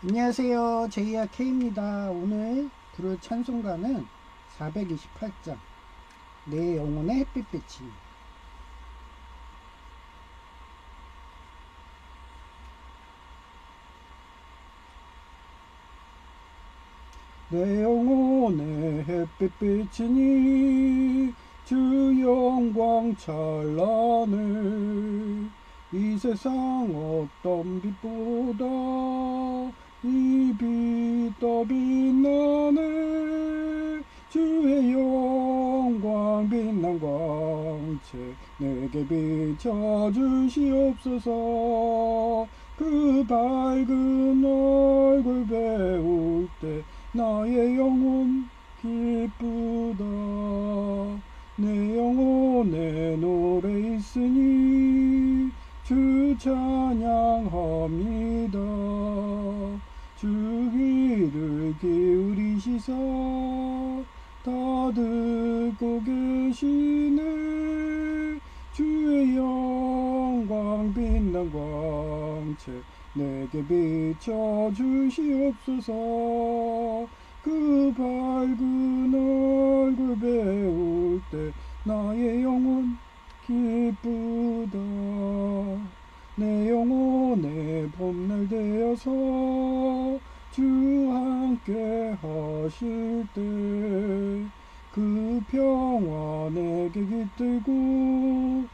안녕하세요. 제이야 K입니다. 오늘 부를 찬송가는 428장 내 영혼의 햇빛 비치니. 내 영혼의 햇빛 비치니 주 영광 찬란해. 이 세상 어떤 빛보다 이 빛 더 빛나네. 주의 영광 빛난 광채 내게 비춰주시옵소서. 그 밝은 얼굴 배울 때 나의 영혼 기쁘다. 내 영혼에 노래 있으니 주 찬양합니다. 주 귀를 기울이시사 다 듣고 계시네. 주의 영광 빛난 광채 내게 비춰주시옵소서. 그 밝은 얼굴 배울 때 나의 영혼 기쁘다. 내 영혼의 봄날 되어서 주 함께 하실 때 그 평화 내게 깃들고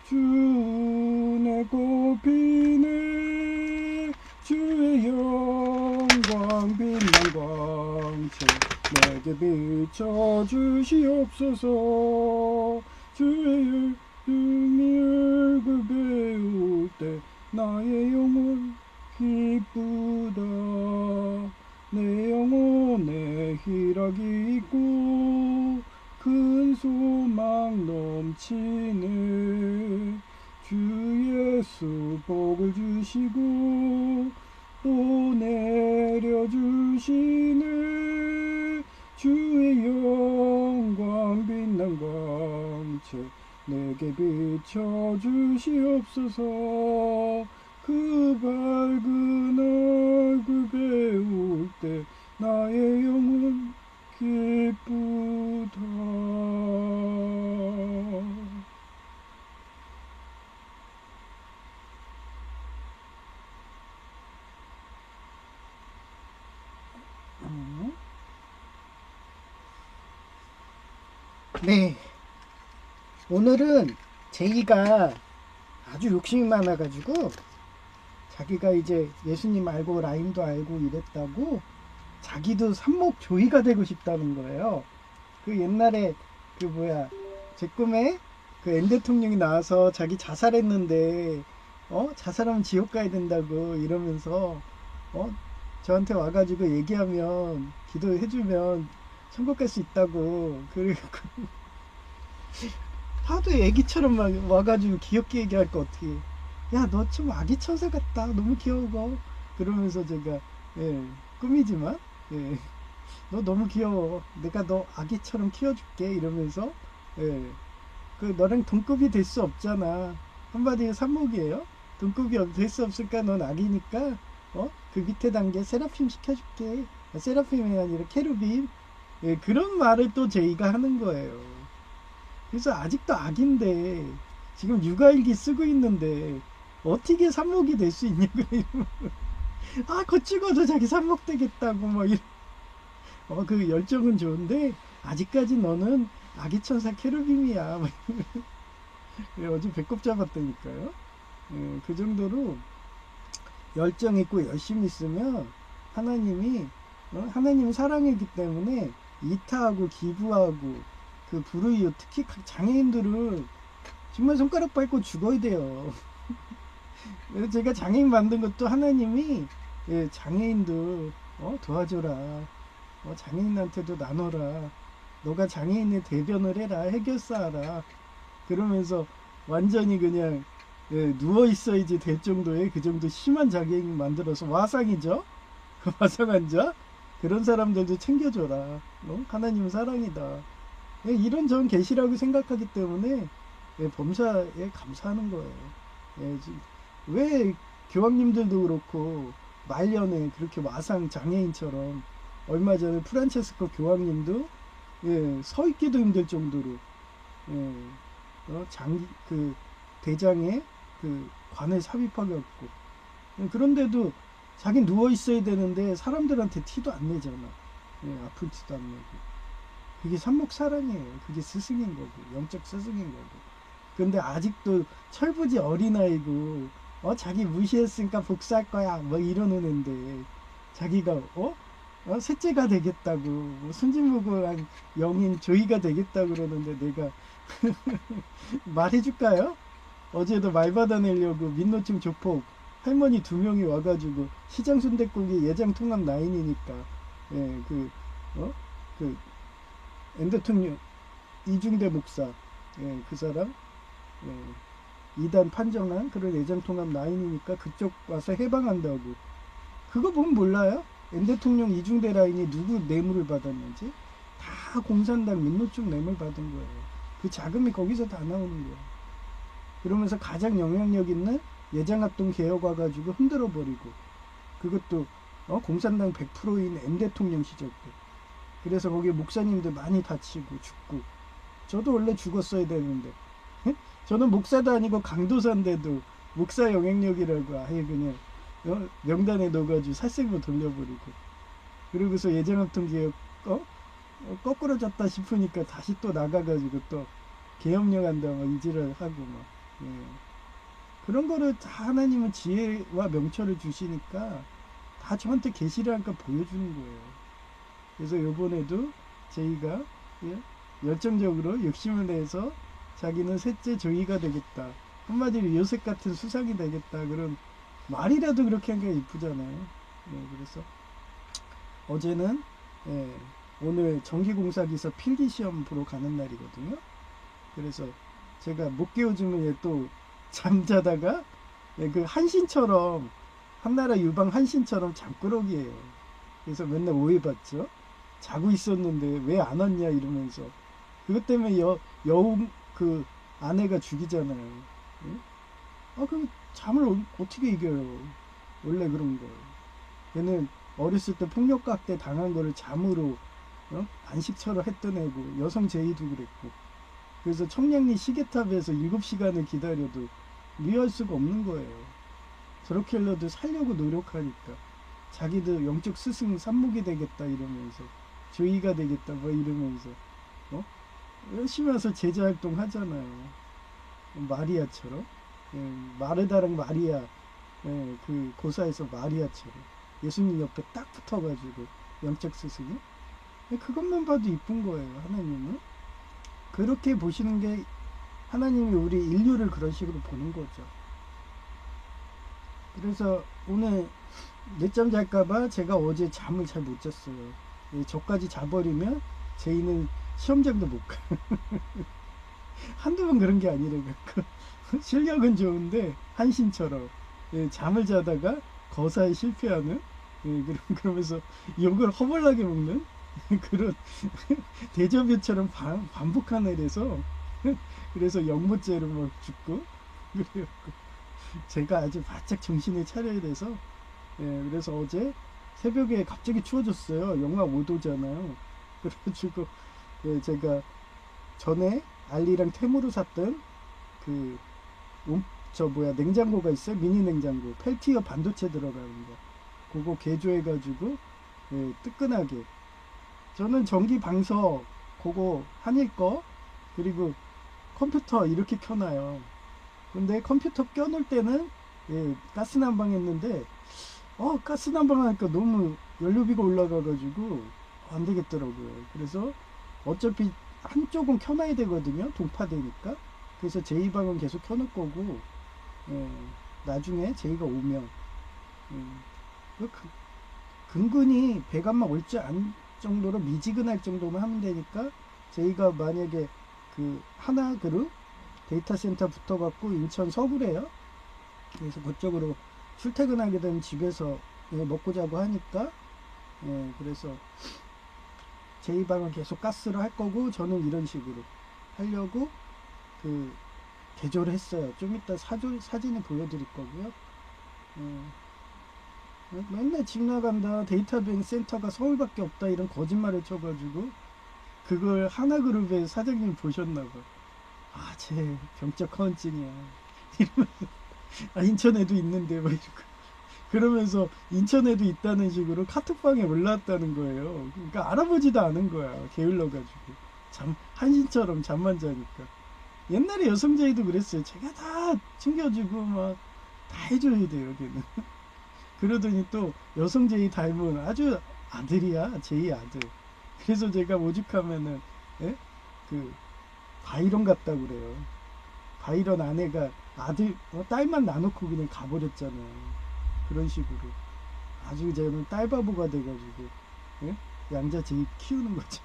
주 은혜 꽃피네. 주의 영광 빛난 광채 내게 비춰주시옵소서. 주의 얼굴 배울 때 나의 영혼 기쁘다. 내 영혼에 희락이 있고 큰 소망 넘치네. 주 예수 복을 주시고 또 내려주시네. 주의 영광 빛난 광채 내게 비춰주시옵소서. 그 밝은 얼굴 배울 때 나의 영혼 기쁘다. 네, 오늘은 제이가 아주 욕심이 많아가지고 자기가 이제 예수님 알고 라임도 알고 이랬다고 자기도 산목 조이가 되고 싶다는 거예요. 그 옛날에 그 뭐야, 제 꿈에 그 엔 대통령이 나와서 자기 자살했는데 자살하면 지옥 가야 된다고 이러면서 저한테 와가지고 얘기하면 기도해주면 천국 갈 수 있다고. 그리고 하도 애기처럼 막 와가지고 귀엽게 얘기할 거 어떻게. 야, 너 좀 아기 천사 같다. 너무 귀여워. 그러면서 제가, 예, 꿈이지만, 예, 너 너무 귀여워. 내가 너 아기처럼 키워줄게. 이러면서, 예, 그 너랑 동급이 될 수 없잖아. 한마디로 삽목이에요. 동급이 될 수 없으니까 넌 아기니까, 그 밑에 단계 세라핌 시켜줄게. 세라핌이 아니라 케루빔. 예, 그런 말을 또 제이가 하는 거예요. 그래서 아직도 아기인데 지금 육아일기 쓰고 있는데 어떻게 삽목이 될 수 있냐고. 아, 곧 찍어도 자기 삽목 되겠다고 막 그 열정은 좋은데 아직까지 너는 아기 천사 케루빔이야. 어제 배꼽 잡았다니까요. 예, 그 정도로 열정 있고 열심히 있으면 하나님이 하나님 사랑이기 때문에 이타하고 기부하고 그 불의요, 특히 장애인들은 정말 손가락 밟고 죽어야 돼요. 그래서 제가 장애인 만든 것도 하나님이, 예, 장애인들 도와줘라. 장애인한테도 나눠라. 너가 장애인의 대변을 해라. 해결사하라. 그러면서 완전히 그냥, 예, 누워 있어야지 될 정도의 그 정도 심한 장애인 만들어서 와상이죠. 그 와상 환자 그런 사람들도 챙겨줘라. 하나님은 사랑이다. 예, 이런 전 계시라고 생각하기 때문에, 예, 범사에 감사하는 거예요. 예, 왜 교황님들도 그렇고 말년에 그렇게 와상 장애인처럼 얼마 전에 프란체스코 교황님도 서 있기도 힘들 정도로 장기 그 대장에 그 관에 삽입하게 했고 그런데도 자기 누워 있어야 되는데 사람들한테 티도 안 내잖아. 아플 티도 안 내고. 그게 삼목사랑이에요. 그게 스승인 거고 영적 스승인 거고. 근데 아직도 철부지 어린아이고 자기 무시했으니까 복수할 거야 뭐 이러는 앤데 자기가 셋째가 되겠다고 뭐 순진무구한 영인 조이가 되겠다고 그러는데 내가 말해줄까요? 어제도 말 받아내려고 민노총 조폭 할머니 2명이 와가지고 시장 순댓국이 예장 통합 라인이니까 그 엔 대통령 이중대 목사 그 사람 이단 판정한 그런 예장 통합 라인이니까 그쪽 와서 해방한다고. 그거 보면 몰라요? 엔 대통령 이중대 라인이 누구 뇌물을 받았는지 다 공산당 민노총 뇌물 받은 거예요. 그 자금이 거기서 다 나오는 거예요. 그러면서 가장 영향력 있는 예장합동 개혁 와가지고 흔들어 버리고 그것도 공산당 100%인 엔 대통령 시절 때. 그래서 거기 목사님들 많이 다치고 죽고 저도 원래 죽었어야 되는데 저는 목사도 아니고 강도사인데도 목사 영향력이라고 아예 그냥 명단에 넣어가지고 살생부 돌려버리고 그러고서 예장합동 개혁 거꾸로졌다 싶으니까 다시 또 나가가지고 또 계엄령 한다 막 이지랄 하고 막 그런 거를 다 하나님은 지혜와 명철을 주시니까 다 저한테 계시를 하니까 보여주는 거예요. 그래서 요번에도 저희가 열정적으로 욕심을 내서 자기는 셋째 조이가 되겠다. 한마디로 요셉 같은 수상이 되겠다. 그런 말이라도 그렇게 하는 게 이쁘잖아요. 그래서 어제는 오늘 전기공사기사 필기시험 보러 가는 날이거든요. 그래서 제가 못 깨워주면 얘 또 잠자다가 그 한신처럼 한나라 유방 한신처럼 잠꾸러기예요. 그래서 맨날 오해받죠. 자고 있었는데 왜 안 왔냐 이러면서 그것 때문에 여우 그 아내가 죽이잖아요. 그럼 잠을 어떻게 이겨요? 원래 그런 거. 얘는 어렸을 때 폭력각대 당한 거를 잠으로 안식처럼 했던 애고 여성 제의도 그랬고 그래서 청량리 시계탑에서 7시간을 기다려도 미워할 수가 없는 거예요. 저렇게 해도 살려고 노력하니까 자기도 영적 스승 산목이 되겠다 이러면서 조이가 되겠다 뭐 이러면서 열심히 와서 제자활동 하잖아요. 마리아처럼 마르다랑 마리아 그 고사에서 마리아처럼 예수님 옆에 딱 붙어가지고 영적 스승이 그것만 봐도 이쁜 거예요. 하나님은 그렇게 보시는 게 하나님이 우리 인류를 그런 식으로 보는 거죠. 그래서 오늘 늦잠 잘까봐 제가 어제 잠을 잘 못 잤어요. 저까지 자버리면 저희는 시험장도 못 가. 한두 번 그런 게 아니라 실력은 좋은데 한신처럼 잠을 자다가 거사에 실패하는 그러면서 욕을 허벌나게 먹는 그런 대저변처럼 반복하는 애라서 그래서 영모죄로 막 죽고 그래갖고 제가 아주 바짝 정신을 차려야 돼서 그래서 어제 새벽에 갑자기 추워졌어요. 영하 5도잖아요. 그래가지고 제가 전에 알리랑 테무로 샀던 그 냉장고가 있어요. 미니 냉장고 펠티어 반도체 들어가는 거 그거 개조해가지고 뜨끈하게 저는 전기 방석 그거 한일 거 그리고 컴퓨터 이렇게 켜놔요. 근데 컴퓨터 껴놓을 때는 가스 난방 했는데 가스 난방 하니까 너무 연료비가 올라가가지고 안 되겠더라고요. 그래서 어차피 한쪽은 켜놔야 되거든요. 동파되니까. 그래서 제2방은 계속 켜놓을 거고 나중에 제2가 오면 근근히 배관만 옳지 않을 정도로 미지근할 정도만 하면 되니까 제2가 만약에 그 하나그룹 데이터 센터 붙어갖고 인천 서구래요. 그래서 그쪽으로 출퇴근하게 되면 집에서 먹고 자고 하니까 그래서 제2방은 계속 가스로 할 거고 저는 이런 식으로 하려고 그 개조를 했어요. 좀 이따 사진을 보여드릴 거고요. 맨날 집 나간다, 데이터뱅 센터가 서울밖에 없다, 이런 거짓말을 쳐가지고 그걸 하나그룹의 사장님 보셨나봐. 아, 쟤 병적 허언증이야. 이러면서, 아, 인천에도 있는데, 막 이러고. 그러면서 인천에도 있다는 식으로 카톡방에 올라왔다는 거예요. 그러니까 알아보지도 않은 거야. 게을러가지고. 한신처럼 잠만 자니까. 옛날에 여성제이도 그랬어요. 제가 다 챙겨주고 막 다 해줘야 돼요, 걔는. 그러더니 또 여성제이 닮은 아주 아들이야, 제이 아들. 그래서 제가 오죽하면은, 예? 그 바이런 같다고 그래요. 바이런 아내가 아들, 딸만 나놓고 그냥 가버렸잖아요. 그런 식으로. 아주 저는 딸바보가 돼가지고, 예? 양자 제이 키우는 거죠.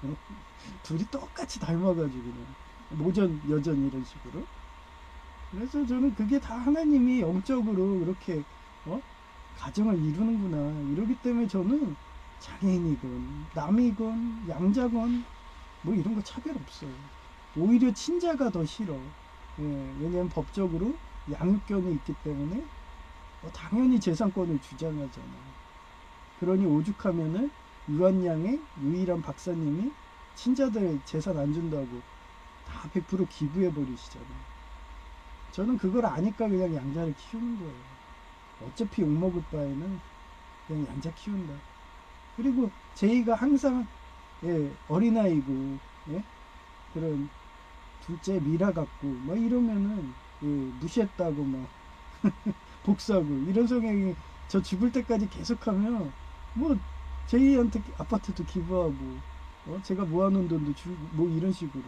둘이 똑같이 닮아가지고 그냥 모전 여전 이런 식으로. 그래서 저는 그게 다 하나님이 영적으로 그렇게 가정을 이루는구나, 이러기 때문에 저는 장애인이건 남이건 양자건 뭐 이런 거 차별 없어요. 오히려 친자가 더 싫어. 예, 왜냐면 법적으로 양육권이 있기 때문에 당연히 재산권을 주장하잖아. 그러니 오죽하면은 유한양의 유일한 박사님이 친자들 재산 안 준다고 다 100% 기부해 버리시잖아요. 저는 그걸 아니까 그냥 양자를 키우는 거예요. 어차피 욕먹을 바에는 그냥 양자 키운다. 그리고 제이가 항상, 예, 어린아이고, 예? 그런 둘째 미라 같고 막 이러면은, 예, 무시했다고 막 복수하고 이런 성향이, 저 죽을 때까지 계속하면 뭐 제이한테 아파트도 기부하고, 제가 모아놓은 돈도 주고 뭐 이런 식으로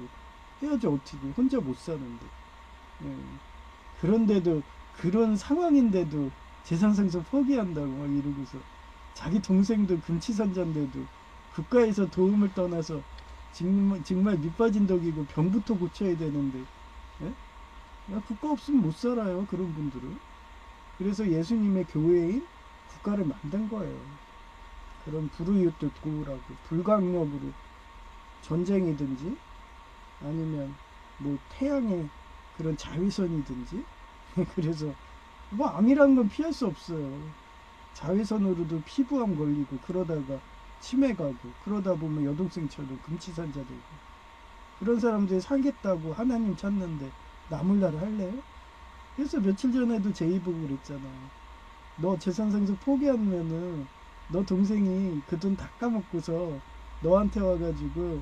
해야지. 어떻게 혼자 못 사는데. 예. 그런데도, 그런 상황인데도 재산상속 포기한다고 막 이러고서, 자기 동생도 금치산자인데도 국가에서 도움을 떠나서 정말 밑빠진 덕이고 병부터 고쳐야 되는데, 예? 야, 국가 없으면 못 살아요, 그런 분들은. 그래서 예수님의 교회인 국가를 만든 거예요. 그런 불우이웃도 도우라고, 불강력으로 전쟁이든지 아니면 뭐 태양의 그런 자외선이든지. 그래서 뭐 암이라는 건 피할 수 없어요. 자외선으로도 피부암 걸리고, 그러다가 치매 가고, 그러다 보면 여동생처럼 금치산자 되고. 그런 사람들이 살겠다고 하나님 찾는데 나몰라를 할래요? 그래서 며칠 전에도 제이 보고 그랬잖아요. 너 재산상속 포기하면은 너 동생이 그 돈 다 까먹고서 너한테 와가지고,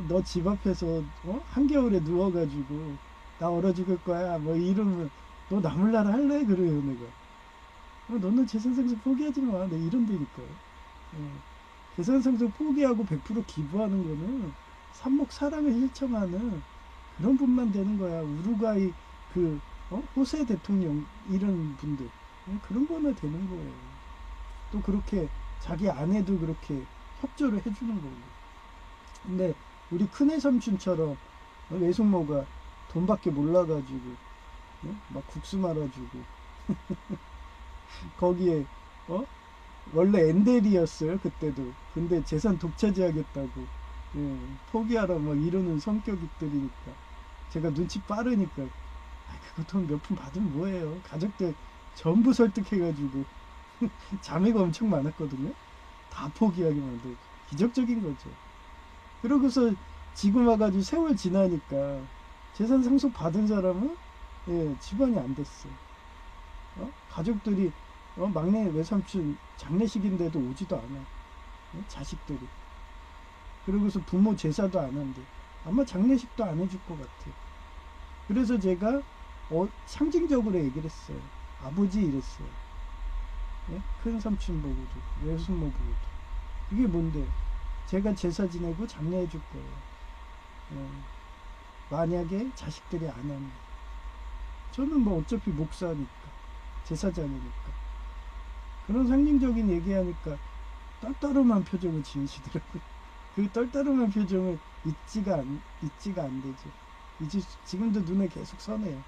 너 집 앞에서, 한겨울에 누워가지고 나 얼어 죽을 거야 뭐 이러면 너 나몰라라 할래? 그래요, 내가. 너는 재산상속 포기하지 마. 내 이런다니까요. 예. 재산상속 포기하고 100% 기부하는 거는 산목 사랑을 실천하는 그런 분만 되는 거야. 우루과이 그, 호세 대통령 이런 분들, 그런 거나 되는 거예요. 또 그렇게 자기 아내도 그렇게 협조를 해주는 거고. 근데 우리 큰애 삼촌처럼 외숙모가 돈밖에 몰라가지고, 막 국수 말아주고, 거기에, 어? 원래 엔델이었어요, 그때도. 근데 재산 독차지하겠다고, 예, 포기하라 막 이러는 성격들이니까. 제가 눈치 빠르니까, 그거 돈 몇 푼 받으면 뭐해요. 가족들 전부 설득해가지고, 자매가 엄청 많았거든요. 다 포기하게 만들고. 기적적인 거죠. 그러고서 지금 와가지고 세월 지나니까 재산 상속 받은 사람은, 예, 집안이 안 됐어. 가족들이, 막내 외삼촌 장례식인데도 오지도 않아. 자식들이. 그러고서 부모 제사도 안 한대. 아마 장례식도 안 해줄 것 같아. 그래서 제가 상징적으로 얘기를 했어요. 아버지 이랬어요. 예? 큰 삼촌 보고도, 외숙모 보고도. 그게 뭔데? 제가 제사 지내고 장례해 줄 거예요. 예. 만약에 자식들이 안 하면. 저는 뭐 어차피 목사니까, 제사장이니까. 그런 상징적인 얘기하니까 떨떠름한 표정을 지으시더라고요. 그 떨떠름한 표정을 잊지가 안 되죠. 지금도 눈에 계속 선해요.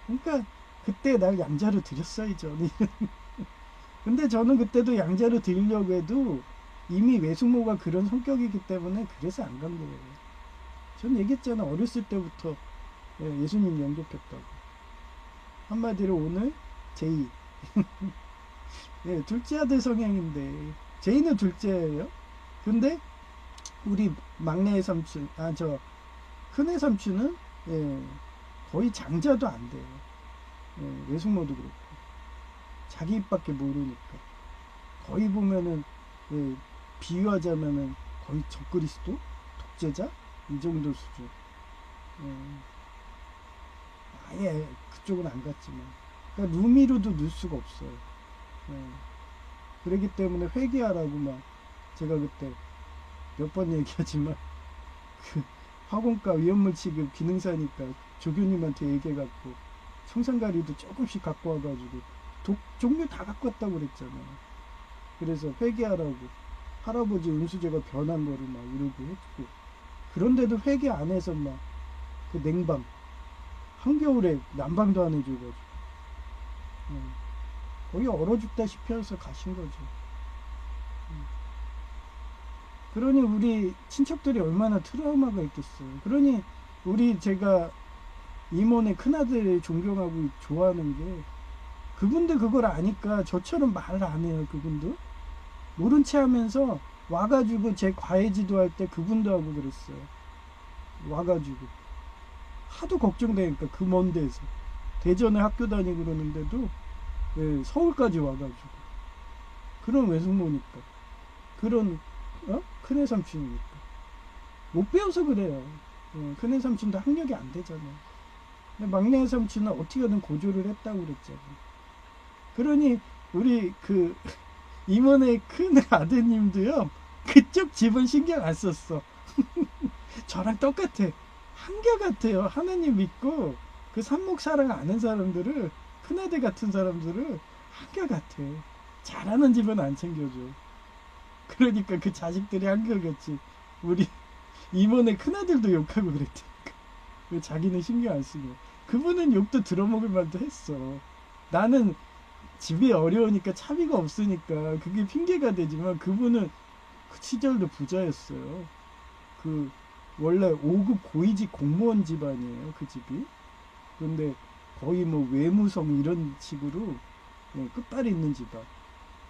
그러니까 그때 날 양자로 드렸어야죠. 근데 저는 그때도 양자로 드리려고 해도 이미 외숙모가 그런 성격이기 때문에 그래서 안 간 거예요. 전 얘기했잖아. 어렸을 때부터, 예, 예수님 영접했다고. 한마디로 오늘 제이 예, 둘째 아들 성향인데 제이는 둘째예요. 근데 우리 막내 삼촌, 큰애 삼촌은 예, 거의 장자도 안 돼요. 예, 외숙모도 그렇고 자기 입밖에 모르니까 거의 보면은 예, 비유하자면은 거의 적그리스도, 독재자 이 정도 수준. 예, 아예 그쪽은 안 갔지만, 그러니까 루미로도 넣을 수가 없어요. 예, 그러기 때문에 회개하라고 막 제가 그때 몇 번 얘기하지만 그 학원가 위험물 취급 기능사니까 조교님한테 얘기해갖고 청산가리도 조금씩 갖고 와가지고 종류 다 갖고 왔다고 그랬잖아요. 그래서 회개하라고 할아버지 은수제가 변한 거를 막 이러고 했고, 그런데도 회개 안 해서 막 그 냉방 한겨울에 난방도 안 해줘가지고 거의 얼어 죽다시피 해서 가신 거죠. 그러니 우리 친척들이 얼마나 트라우마가 있겠어요. 그러니 우리 제가 이모네 큰아들 존경하고 좋아하는 게, 그분도 그걸 아니까 저처럼 말 안 해요. 그분도 모른 체 하면서 와가지고 제 과외 지도할 때 그분도 하고 그랬어요. 와가지고 하도 걱정되니까 그 먼 데서 대전에 학교 다니고 그러는데도 예, 서울까지 와가지고, 그런 외숙모니까, 그런 큰애 삼촌이니까 못 배워서 그래요. 예, 큰애 삼촌도 학력이 안 되잖아요. 근데 막내 삼촌은 어떻게든 고조를 했다고 그랬잖아요. 그러니 우리 그 이모네 큰 아드님도요, 그쪽 집은 신경 안 썼어. 저랑 똑같아. 한결같아요. 하나님 믿고 그 산목 사랑 아는 사람들을, 큰아들 같은 사람들을 한결같아. 잘하는 집은 안 챙겨줘. 그러니까 그 자식들이 한결같이 우리 이모네 큰아들도 욕하고 그랬다니까. 왜 자기는 신경 안 쓰고. 그분은 욕도 들어먹을 만도 했어. 나는 집이 어려우니까 차비가 없으니까 그게 핑계가 되지만, 그분은 그 시절도 부자였어요. 그 원래 5급 고위직 공무원 집안이에요, 그 집이. 그런데 거의 뭐 외무성 이런 식으로 예, 끝발이 있는 집안.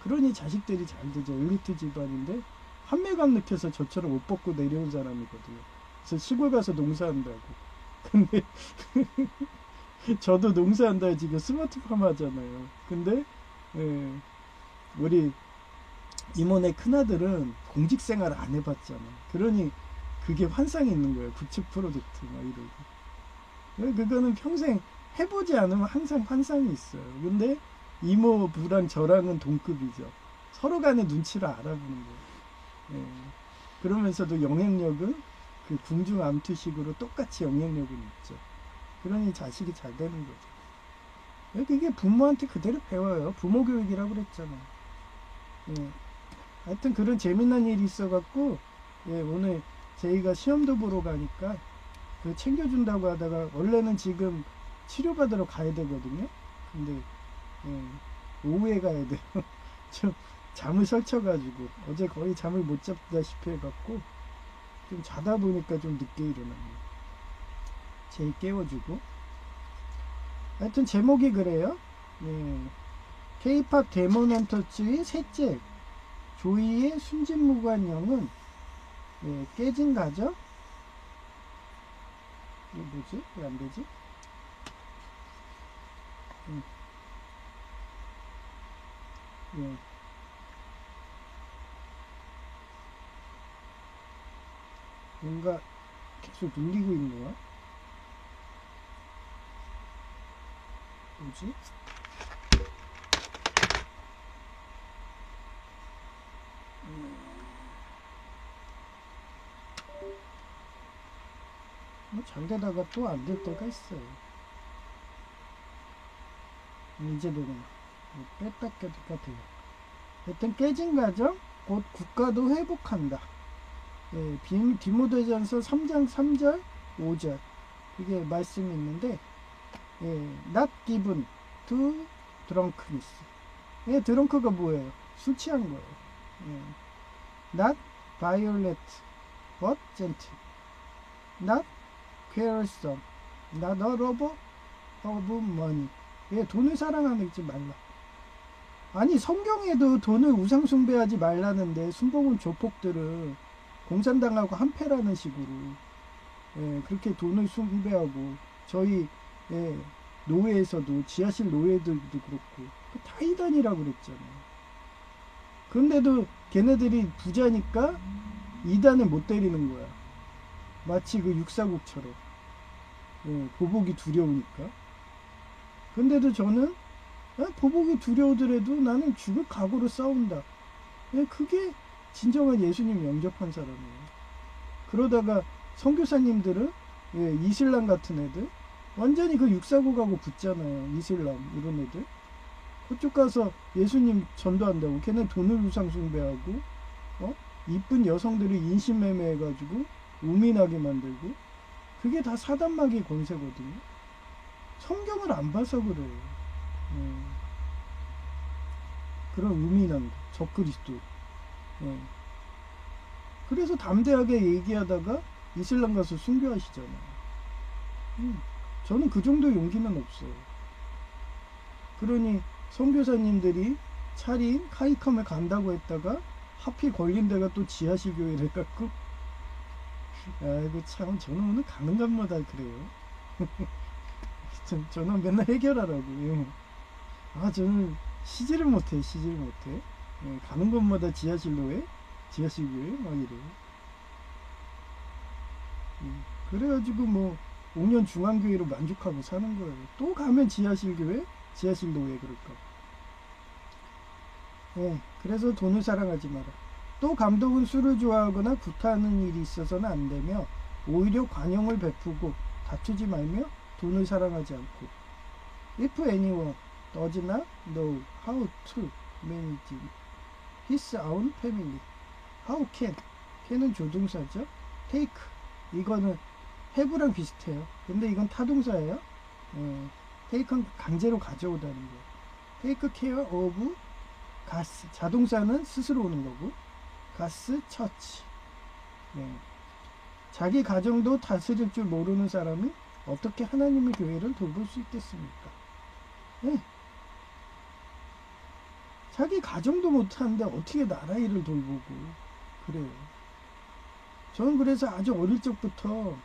그러니 자식들이 잘 되죠. 엘리트 집안인데 환매감 느껴서 저처럼 옷 벗고 내려온 사람이거든요. 그래서 시골 가서 농사한다고. 근데 저도 농사한다 지금 스마트팜 하잖아요. 근데 예, 우리 이모네 큰아들은 공직생활 안 해봤잖아. 그러니 그게 환상이 있는 거예요. 구축 프로젝트 막 이러고. 그거는 평생 해보지 않으면 항상 환상이 있어요. 근데 이모부랑 저랑은 동급이죠. 서로 간의 눈치를 알아보는 거예요. 예. 그러면서도 영향력은 그 궁중 암투식으로 똑같이 영향력은 있죠. 그러니 자식이 잘 되는 거죠. 그게 부모한테 그대로 배워요. 부모 교육이라고 그랬잖아요. 예. 하여튼 그런 재미난 일이 있어갖고, 예, 오늘 저희가 시험도 보러 가니까 그 챙겨준다고 하다가, 원래는 지금 치료받으러 가야 되거든요. 근데 예, 오후에 가야 돼요. 좀 잠을 설쳐가지고 어제 거의 잠을 못 잡다시피 해갖고 좀 자다 보니까 좀 늦게 일어났네요. 제이 깨워주고. 하여튼 제목이 그래요. 예, K-팝 데모넌터츠의 셋째, 조이의 순진무구한 예, 깨진 가정. 이게 뭐지? 왜 안 되지? 예. 뭔가 계속 눌리고 있네요. 뭐지? 잘 되다가 또 안 될 때가 있어요. 이제 되네. 뺐다 꼈다 돼요. 일단 깨진 가정, 곧 국가도 회복한다. 예, 디모데전서 3장 3절 5절 그게 말씀이 있는데, 예, not given to drunkenness. 예, 드렁크가 뭐예요? 술 취한 거예요. 예. not violent but gentle, not quarrelsome, not a lover of money. 예, 돈을 사랑하지 말라. 아니 성경에도 돈을 우상숭배하지 말라는데 순복음 조폭들은 공산당하고 한패라는 식으로 예, 그렇게 돈을 숭배하고 저희 예, 노예에서도 지하실 노예들도 그렇고 다 이단이라고 그랬잖아요. 그런데도 걔네들이 부자니까 이단을 못 때리는 거야. 마치 그 육사국처럼 예, 보복이 두려우니까. 근데도 저는 보복이 두려우더라도 나는 죽을 각오로 싸운다. 예, 그게 진정한 예수님 영접한 사람이에요. 그러다가 선교사님들은 예, 이슬람 같은 애들 완전히 그 육사국하고 붙잖아요. 이슬람 이런 애들 그쪽 가서 예수님 전도한다고 걔네 돈을 우상 숭배하고 이쁜 여성들을 인신매매해가지고 우민하게 만들고 그게 다 사단마귀 권세거든요. 성경을 안 봐서 그래요. 그런 우민한 적그리스도. 그래서 담대하게 얘기하다가 이슬람 가서 순교하시잖아요. 저는 그 정도 용기는 없어요. 그러니 선교사님들이 차린 카이컴에 간다고 했다가 하필 걸린 데가 또 지하실 교회를 갖고 아이고 참 저는 오늘 가는 곳마다 그래요. 저는 맨날 해결하라고. 예. 저는 쉬지를 못해. 예, 가는 곳마다 지하실로에 지하실 교회 막 이래요. 그래가지고 뭐 5년 중앙교회로 만족하고 사는 거예요. 또 가면 지하실 교회 지하실 노예 그럴까. 예, 그래서 돈을 사랑하지 마라. 또 감독은 술을 좋아하거나 구타하는 일이 있어서는 안 되며 오히려 관용을 베푸고 다투지 말며 돈을 사랑하지 않고 If anyone does not know how to manage his own family, how can은 조동사죠. take 이거는 have랑 비슷해요. 근데 이건 타동사예요. take는 강제로 가져오다는 거예요. take care of 가스 자동사는 스스로 오는 거고 가스 처치. 자기 가정도 다스릴 줄 모르는 사람이 어떻게 하나님의 교회를 돌볼 수 있겠습니까? 자기 가정도 못하는데 어떻게 나라 일을 돌보고 그래요. 저는 그래서 아주 어릴 적부터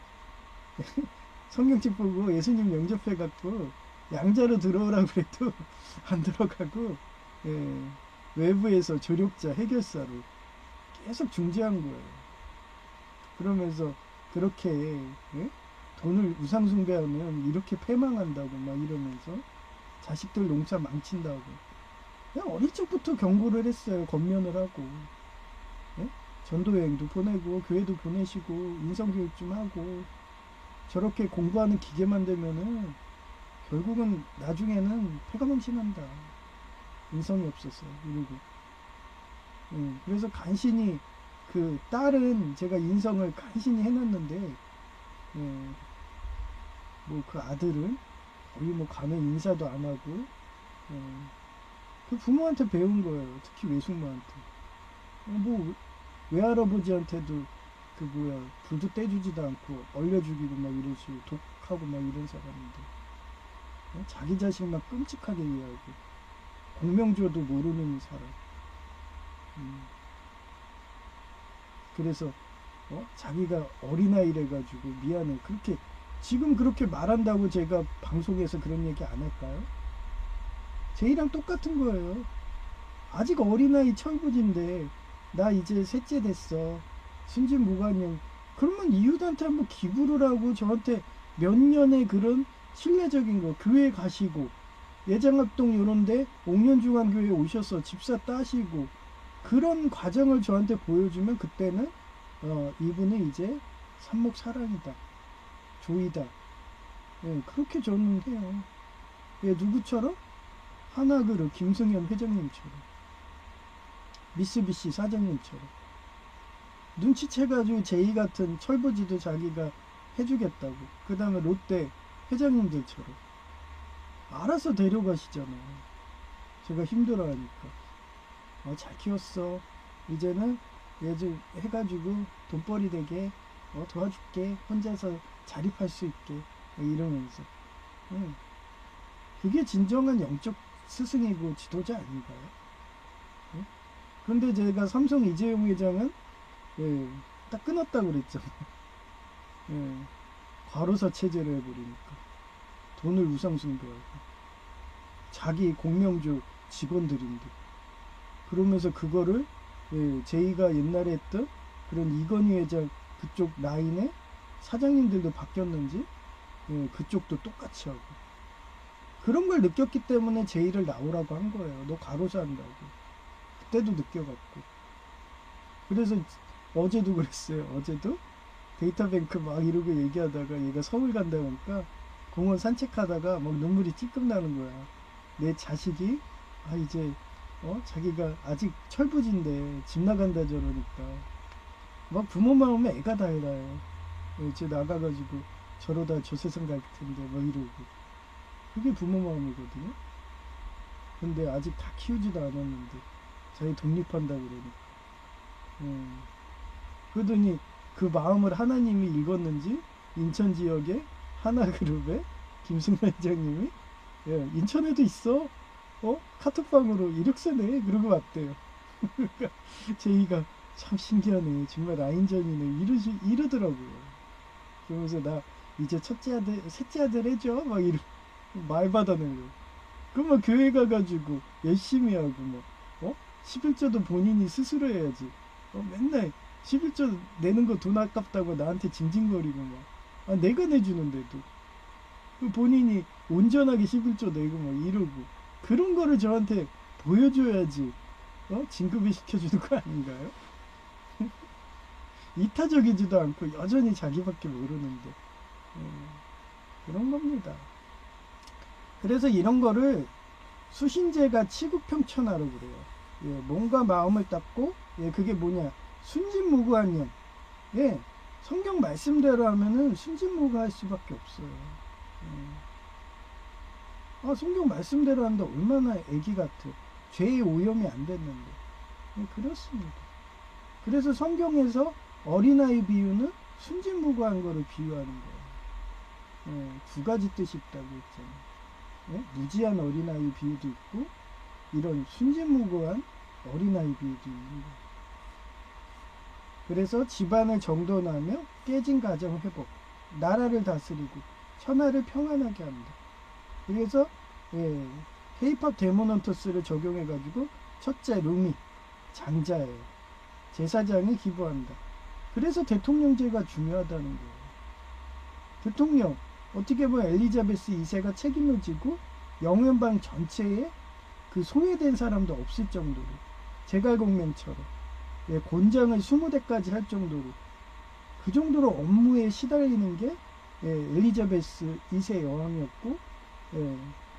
성경책 보고 예수님 영접해갖고 양자로 들어오라고 그래도 안 들어가고 외부에서 조력자 해결사로 계속 중재한 거예요. 그러면서 그렇게 돈을 우상숭배하면 이렇게 패망한다고 막 이러면서 자식들 농사 망친다고 그냥 어릴 적부터 경고를 했어요. 권면을 하고 전도여행도 보내고 교회도 보내시고 인성교육 좀 하고 저렇게 공부하는 기계 만들면은 결국은 나중에는 폐가망신한다. 인성이 없어서 이러고 그래서 간신히 그 딸은 제가 인성을 간신히 해놨는데 뭐 그 아들은 거의 뭐 가면 인사도 안 하고 그 부모한테 배운 거예요. 특히 외숙모한테 뭐 외할아버지한테도 그 뭐야 불도 떼주지도 않고 얼려 죽이고 막 이러시고 독하고 막 이런 사람인데 자기 자식만 끔찍하게 이해하고 공명조도 모르는 사람. 그래서 자기가 어린아이래 가지고 미안해 그렇게 지금 그렇게 말한다고 제가 방송에서 그런 얘기 안 할까요? 제이랑 똑같은 거예요. 아직 어린아이 철부지인데 나 이제 셋째 됐어. 순진무관형. 그러면 이웃한테 한번 기부를 하고 저한테 몇 년의 그런 신뢰적인 거 교회 가시고 예장합동 요런데 옥년중앙교회 오셔서 집사 따시고 그런 과정을 저한테 보여주면 그때는 이분은 이제 산목사랑이다 조이다. 그렇게 저는 해요. 누구처럼? 하나그룹 김승현 회장님처럼 미쓰비시 사장님처럼 눈치채가지고 제이 같은 철부지도 자기가 해주겠다고. 그 다음에 롯데 회장님들처럼 알아서 데려가시잖아요. 제가 힘들어하니까 잘 키웠어. 이제는 얘좀 해가지고 돈벌이 되게 도와줄게. 혼자서 자립할 수 있게 이러면서 그게 진정한 영적 스승이고 지도자 아닌가요? 근데 제가 삼성 이재용 회장은 예, 딱 끊었다고 그랬잖아요. 예, 과로사 체제를 해버리니까 돈을 우상숭배하고 자기 공명주 직원들인데 그러면서 그거를 예, 제이가 옛날에 했던 그런 이건희 회장 그쪽 라인의 사장님들도 바뀌었는지 예, 그쪽도 똑같이 하고 그런 걸 느꼈기 때문에 제이를 나오라고 한 거예요. 너 과로사 한다고. 그때도 느껴갖고 그래서 어제도 그랬어요. 어제도 데이터뱅크 막 이러고 얘기하다가 얘가 서울 간다니까 공원 산책하다가 막 눈물이 찔끔 나는 거야. 내 자식이 아 이제 자기가 아직 철부지인데 집 나간다 저러니까 막 부모 마음에 애가 달라요. 이제 나가가지고 저러다 저 세상 갈 텐데 뭐 이러고 그게 부모 마음이거든요. 근데 아직 다 키우지도 않았는데 자기 독립한다 그러니까 그러더니 그 마음을 하나님이 읽었는지 인천 지역의 하나그룹의 김승만 회장님이 예, 인천에도 있어 카톡방으로 이력서네 그러고 왔대요. 그러니까 제이가 참 신기하네 정말 라인전이네 이러더라고요. 그러면서 나 이제 첫째 아들 셋째 아들 해줘 막 이러 말 받아내려고 그러면 교회 가가지고 열심히 하고 뭐 11조도 본인이 스스로 해야지 맨날 11조 내는 거 돈 아깝다고 나한테 징징거리고 막 내가 내주는데도 본인이 온전하게 11조 내고 막 이러고 그런 거를 저한테 보여줘야지 진급을 시켜주는 거 아닌가요? 이타적이지도 않고 여전히 자기밖에 모르는데 그런 겁니다. 그래서 이런 거를 수신제가 치국평천하라고 그래요. 예, 몸과 마음을 닦고 그게 뭐냐 순진무구한 영. 예, 성경 말씀대로 하면은 순진무구할 수밖에 없어요. 성경 말씀대로 한다 얼마나 애기 같아. 죄의 오염이 안 됐는데. 그렇습니다. 그래서 성경에서 어린아이 비유는 순진무구한 거를 비유하는 거예요. 두 가지 뜻이 있다고 했잖아요. 무지한 어린아이 비유도 있고 이런 순진무구한 어린아이 비유도 있는 거예요. 그래서 집안을 정돈하며 깨진 가정 회복, 나라를 다스리고 천하를 평안하게 한다. 그래서 K-팝 데모넌터스를 적용해가지고 첫째 루미 장자예요. 제사장이 기부한다. 그래서 대통령제가 중요하다는 거예요. 대통령 어떻게 보면 엘리자베스 2세가 책임을 지고 영연방 전체에 그 소외된 사람도 없을 정도로 제갈공명처럼 곤장을 20대까지 할 정도로 그 정도로 업무에 시달리는 게 엘리자베스 2세 여왕이었고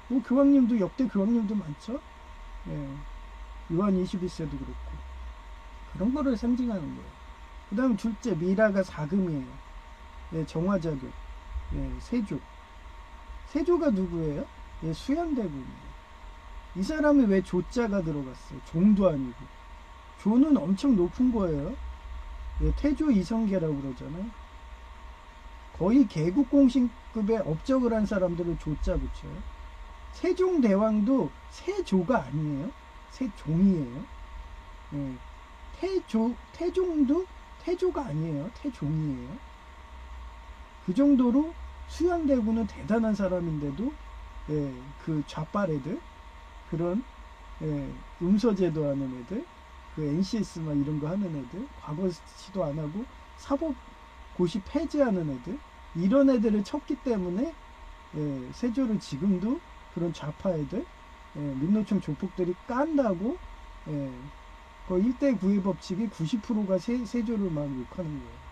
뭐 교황님도 역대 교황님도 많죠. 요한 21세도 그렇고 그런 거를 상징하는 거예요. 그 다음 둘째 미라가 사금이에요. 정화자교 세조. 세조가 누구예요? 수양대군이에요. 이 사람이 왜 조자가 들어갔어요? 종도 아니고. 조는 엄청 높은 거예요. 태조 이성계라고 그러잖아요. 거의 개국공신급의 업적을 한 사람들을 조자 붙여요. 세종대왕도 세조가 아니에요. 세종이에요. 태종도 태조가 아니에요. 태종이에요. 그 정도로 수양대군은 대단한 사람인데도 그 좌빨 애들 그런 음서제도 하는 애들 그 NCS 막 이런 거 하는 애들 과거시도 안 하고 사법 고시 폐지하는 애들 이런 애들을 쳤기 때문에 세조를 지금도 그런 좌파 애들 민노총 조폭들이 깐다고 그 1대 9의 법칙이 90%가 세조를 막 욕하는 거예요.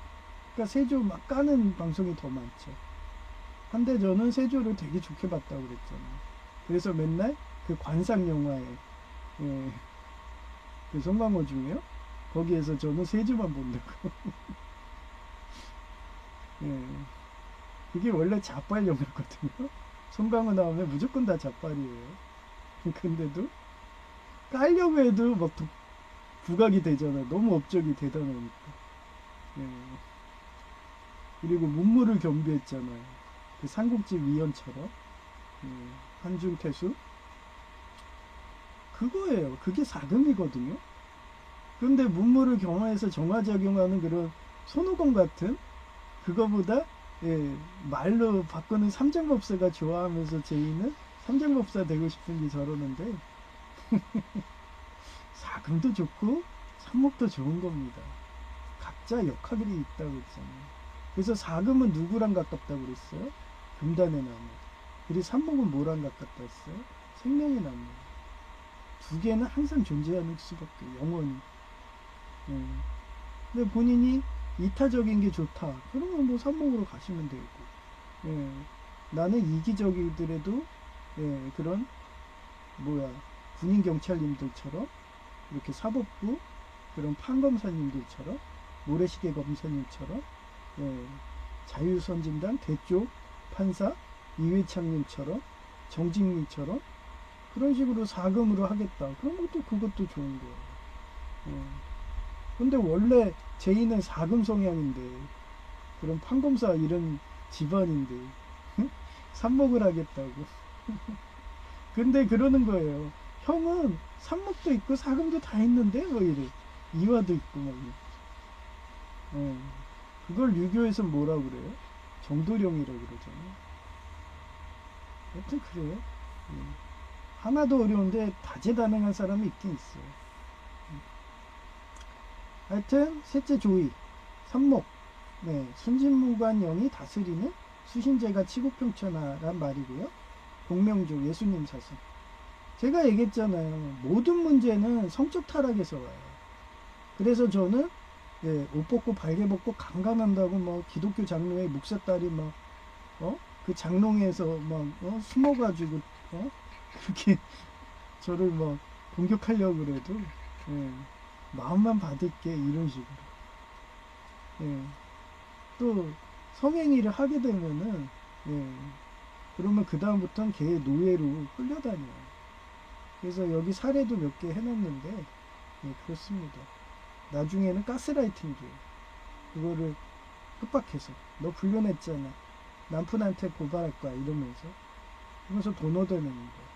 그러니까 세조 막 까는 방송이 더 많죠. 한데 저는 세조를 되게 좋게 봤다고 그랬잖아요. 그래서 맨날 그 관상 영화에 그 송강호 중에요. 거기에서 저는 세조만 본다고. 그게 원래 좌빨 영화거든요. 송강호 나오면 무조건 다 좌빨이에요. 근데도 깔려고 해도 막 부각이 되잖아요. 너무 업적이 대단하니까. 그리고 문무를 겸비했잖아요. 그 삼국지 위원처럼 한중태수 그거예요. 그게 사금이거든요. 근데 문물을 경화해서 정화작용하는 그런 손오공 같은 그거보다 예, 말로 바꾸는 삼장법사가 좋아하면서 제이는 삼장법사 되고 싶은 게 저러는데 사금도 좋고 삼목도 좋은 겁니다. 각자 역학이 있다고 했잖아요. 그래서 사금은 누구랑 가깝다고 그랬어요? 금단의 나무. 그리고 삼목은 뭐랑 가깝다 했어요? 생명의 나무. 두 개는 항상 존재하는 수밖에 영원히. 예. 근데 본인이 이타적인 게 좋다. 그러면 뭐 삼목으로 가시면 되고. 예. 나는 이기적이더라도 예, 그런 뭐야 군인 경찰님들처럼 이렇게 사법부 그런 판검사님들처럼 모래시계 검사님처럼 예, 자유선진당 대쪽 판사 이회창님처럼 정직님처럼 그런 식으로 사금으로 하겠다. 그런 것도 그것도 좋은 거예요. 예. 근데 원래 제이는 사금 성향인데 그런 판검사 이런 집안인데 삽목을 하겠다고. 근데 그러는 거예요. 형은 삽목도 있고 사금도 다 있는데 뭐 이래. 이화도 있고 막 이래. 예. 그걸 유교에서 뭐라 그래요? 정도령이라고 그러잖아요. 여튼 그래요. 예. 하나도 어려운데 다재다능한 사람이 있긴 있어요. 하여튼 셋째 조의 삼목 네, 순진무관영이 다스리는 수신제가 치국평천하란 말이고요. 공명조 예수님 사상 제가 얘기했잖아요. 모든 문제는 성적 타락에서 와요. 그래서 저는 예, 옷 벗고 발개 벗고 강간한다고 뭐 기독교 장로의 목사딸이 막 그 장롱에서 막 숨어가지고 그렇게 저를 막 공격하려고 그래도 예, 마음만 받을게 이런 식으로 예, 또 성행위를 하게 되면은 예, 그러면 그 다음부터는 걔 노예로 끌려다녀요. 그래서 여기 사례도 몇 개 해놨는데 예, 그렇습니다. 나중에는 가스라이팅이에요. 그거를 협박해서 너 불륜했잖아. 남편한테 고발할 거야 이러면서 돈 얻어내는 거야.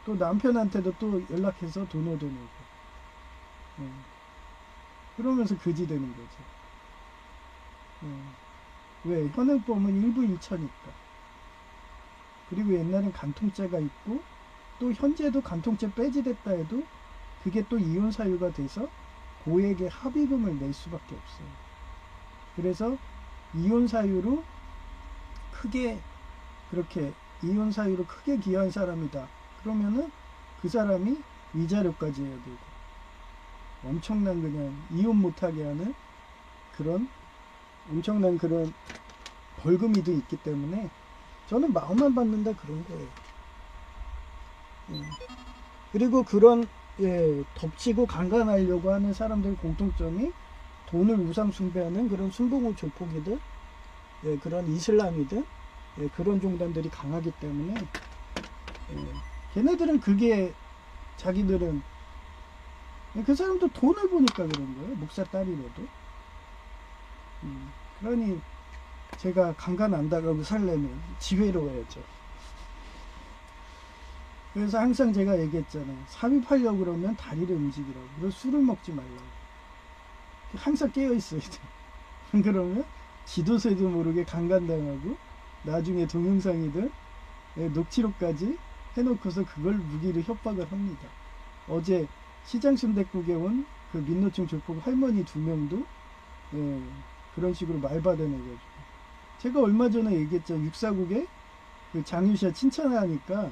또 남편한테도 또 연락해서 돈 얻어내고 예. 그러면서 그지 되는 거죠. 예. 왜? 현행범은 일부 일처니까. 그리고 옛날엔 간통죄가 있고 또 현재도 간통죄 빼지됐다 해도 그게 또 이혼 사유가 돼서 고액의 합의금을 낼 수밖에 없어요. 그래서 이혼 사유로 크게 그렇게 이혼 사유로 크게 기여한 사람이다. 그러면은 그 사람이 위자료까지 해야 되고 엄청난 그냥 이혼 못하게 하는 그런 엄청난 그런 벌금이도 있기 때문에 저는 마음만 받는다 그런 거예요. 그리고 그런 예, 덮치고 강간하려고 하는 사람들의 공통점이 돈을 우상 숭배하는 그런 순봉우 조폭이들 예, 그런 이슬람이든 예, 그런 종단들이 강하기 때문에 예, 걔네들은 그게 자기들은 그 사람도 돈을 보니까 그런 거예요. 목사 딸이라도 그러니 제가 강간 안 당하고 살려면 지혜로 해야죠. 그래서 항상 제가 얘기했잖아요. 삽입하려고 그러면 다리를 움직이라고. 그리고 술을 먹지 말라고. 항상 깨어있어야 돼. 그러면 지도새도 모르게 강간당하고 나중에 동영상이든 녹취록까지 해놓고서 그걸 무기로 협박을 합니다. 어제 시장순댓국에 온 그 민노총 조폭 할머니 2명도 예, 그런 식으로 말받아내가지고 제가 얼마 전에 얘기했죠. 육사국에 그 장유샤 칭찬하니까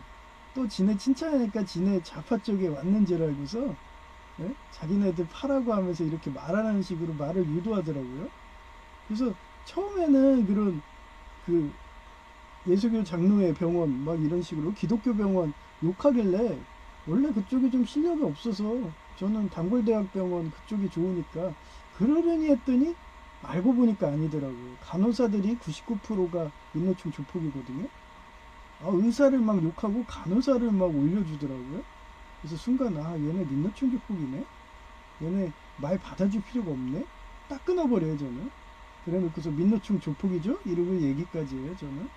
또 지네 칭찬하니까 지네 좌파 쪽에 왔는 줄 알고서 예? 자기네들 파라고 하면서 이렇게 말하는 식으로 말을 유도하더라고요. 그래서 처음에는 그런 그 예수교 장로의 병원 막 이런 식으로 기독교 병원 욕하길래 원래 그쪽이 좀 실력이 없어서 저는 단골대학병원 그쪽이 좋으니까 그러려니 했더니 알고 보니까 아니더라고요. 간호사들이 99%가 민노총 조폭이거든요. 아, 의사를 막 욕하고 간호사를 막 올려주더라고요. 그래서 순간 얘네 민노총 조폭이네. 얘네 말 받아줄 필요가 없네. 딱 끊어버려요 저는. 그래놓고서 민노총 조폭이죠? 이러고 얘기까지 해요 저는.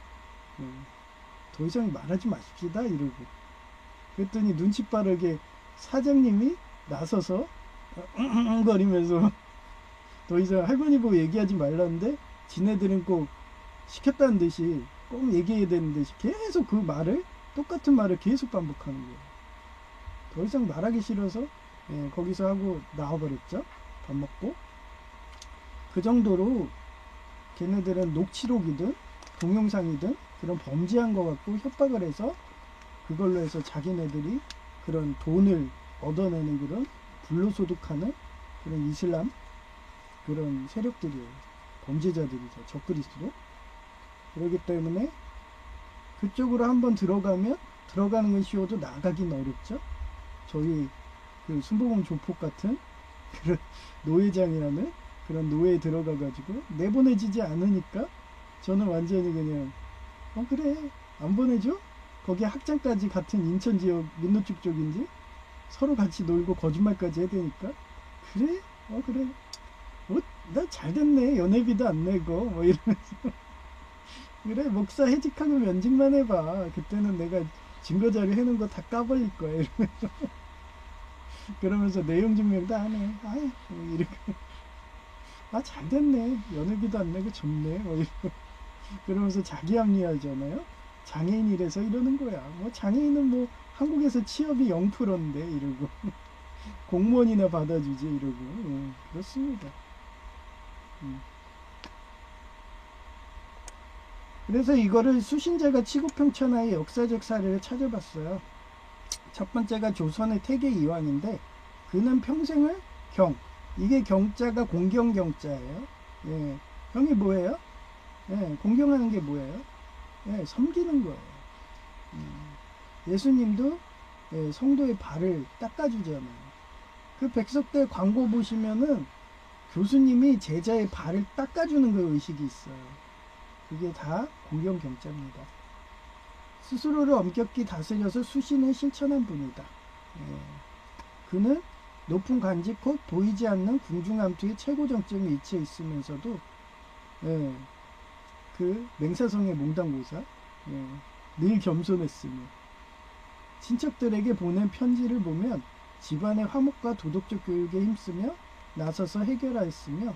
더 이상 말하지 마십시다 이러고. 그랬더니 눈치 빠르게 사장님이 나서서 거리면서 더 이상 할머니 보고 얘기하지 말라는데 지네들은 꼭 시켰다는 듯이 꼭 얘기해야 되는 듯이 계속 그 말을 똑같은 말을 계속 반복하는 거예요. 더 이상 말하기 싫어서 거기서 하고 나와버렸죠. 밥 먹고. 그 정도로 걔네들은 녹취록이든 동영상이든 그런 범죄한 거 갖고 협박을 해서 그걸로 해서 자기네들이 그런 돈을 얻어내는 그런 불로소득하는 그런 이슬람 그런 세력들이에요. 범죄자들이죠. 적그리스도. 그렇기 때문에 그쪽으로 한번 들어가면 들어가는 건 쉬워도 나가긴 어렵죠. 저희 그 순복음 조폭 같은 그런 노예장이라는 그런 노예에 들어가가지고 내보내지지 않으니까 저는 완전히 그냥 그래 안 보내줘? 거기 학장까지 같은 인천 지역 민노축 쪽인지 서로 같이 놀고 거짓말까지 해야 되니까 그래? 그래 나 잘됐네 연회비도 안 내고 뭐 이러면서 그래 목사 해직하고 면직만 해봐 그때는 내가 증거자료 해놓은 거 다 까버릴 거야 이러면서 그러면서 내용 증명도 안해 아이 뭐 이렇게 잘됐네 연회비도 안 내고 좋네 뭐 이러고 그러면서 자기 합리화하잖아요 장애인이라서 이러는 거야 뭐 장애인은 뭐 한국에서 취업이 0%인데 이러고 공무원이나 받아주지 이러고 그렇습니다. 그래서 이거를 수신자가 치국평천하의 역사적 사례를 찾아봤어요. 첫 번째가 조선의 태계 이황인데 그는 평생을 이게 경자가 공경경자예요. 예, 경이 뭐예요? 공경하는 게 뭐예요? 섬기는 거예요. 예수님도 성도의 발을 닦아주잖아요. 그 백석대 광고 보시면은 교수님이 제자의 발을 닦아주는 그 의식이 있어요. 그게 다 공경경자입니다. 스스로를 엄격히 다스려서 수신을 실천한 분이다. 그는 높은 간직 곧 보이지 않는 궁중암투의 최고 정점에 위치해 있으면서도 그 맹사성의 몽당고사 늘 겸손했으며 친척들에게 보낸 편지를 보면 집안의 화목과 도덕적 교육에 힘쓰며 나서서 해결하였으며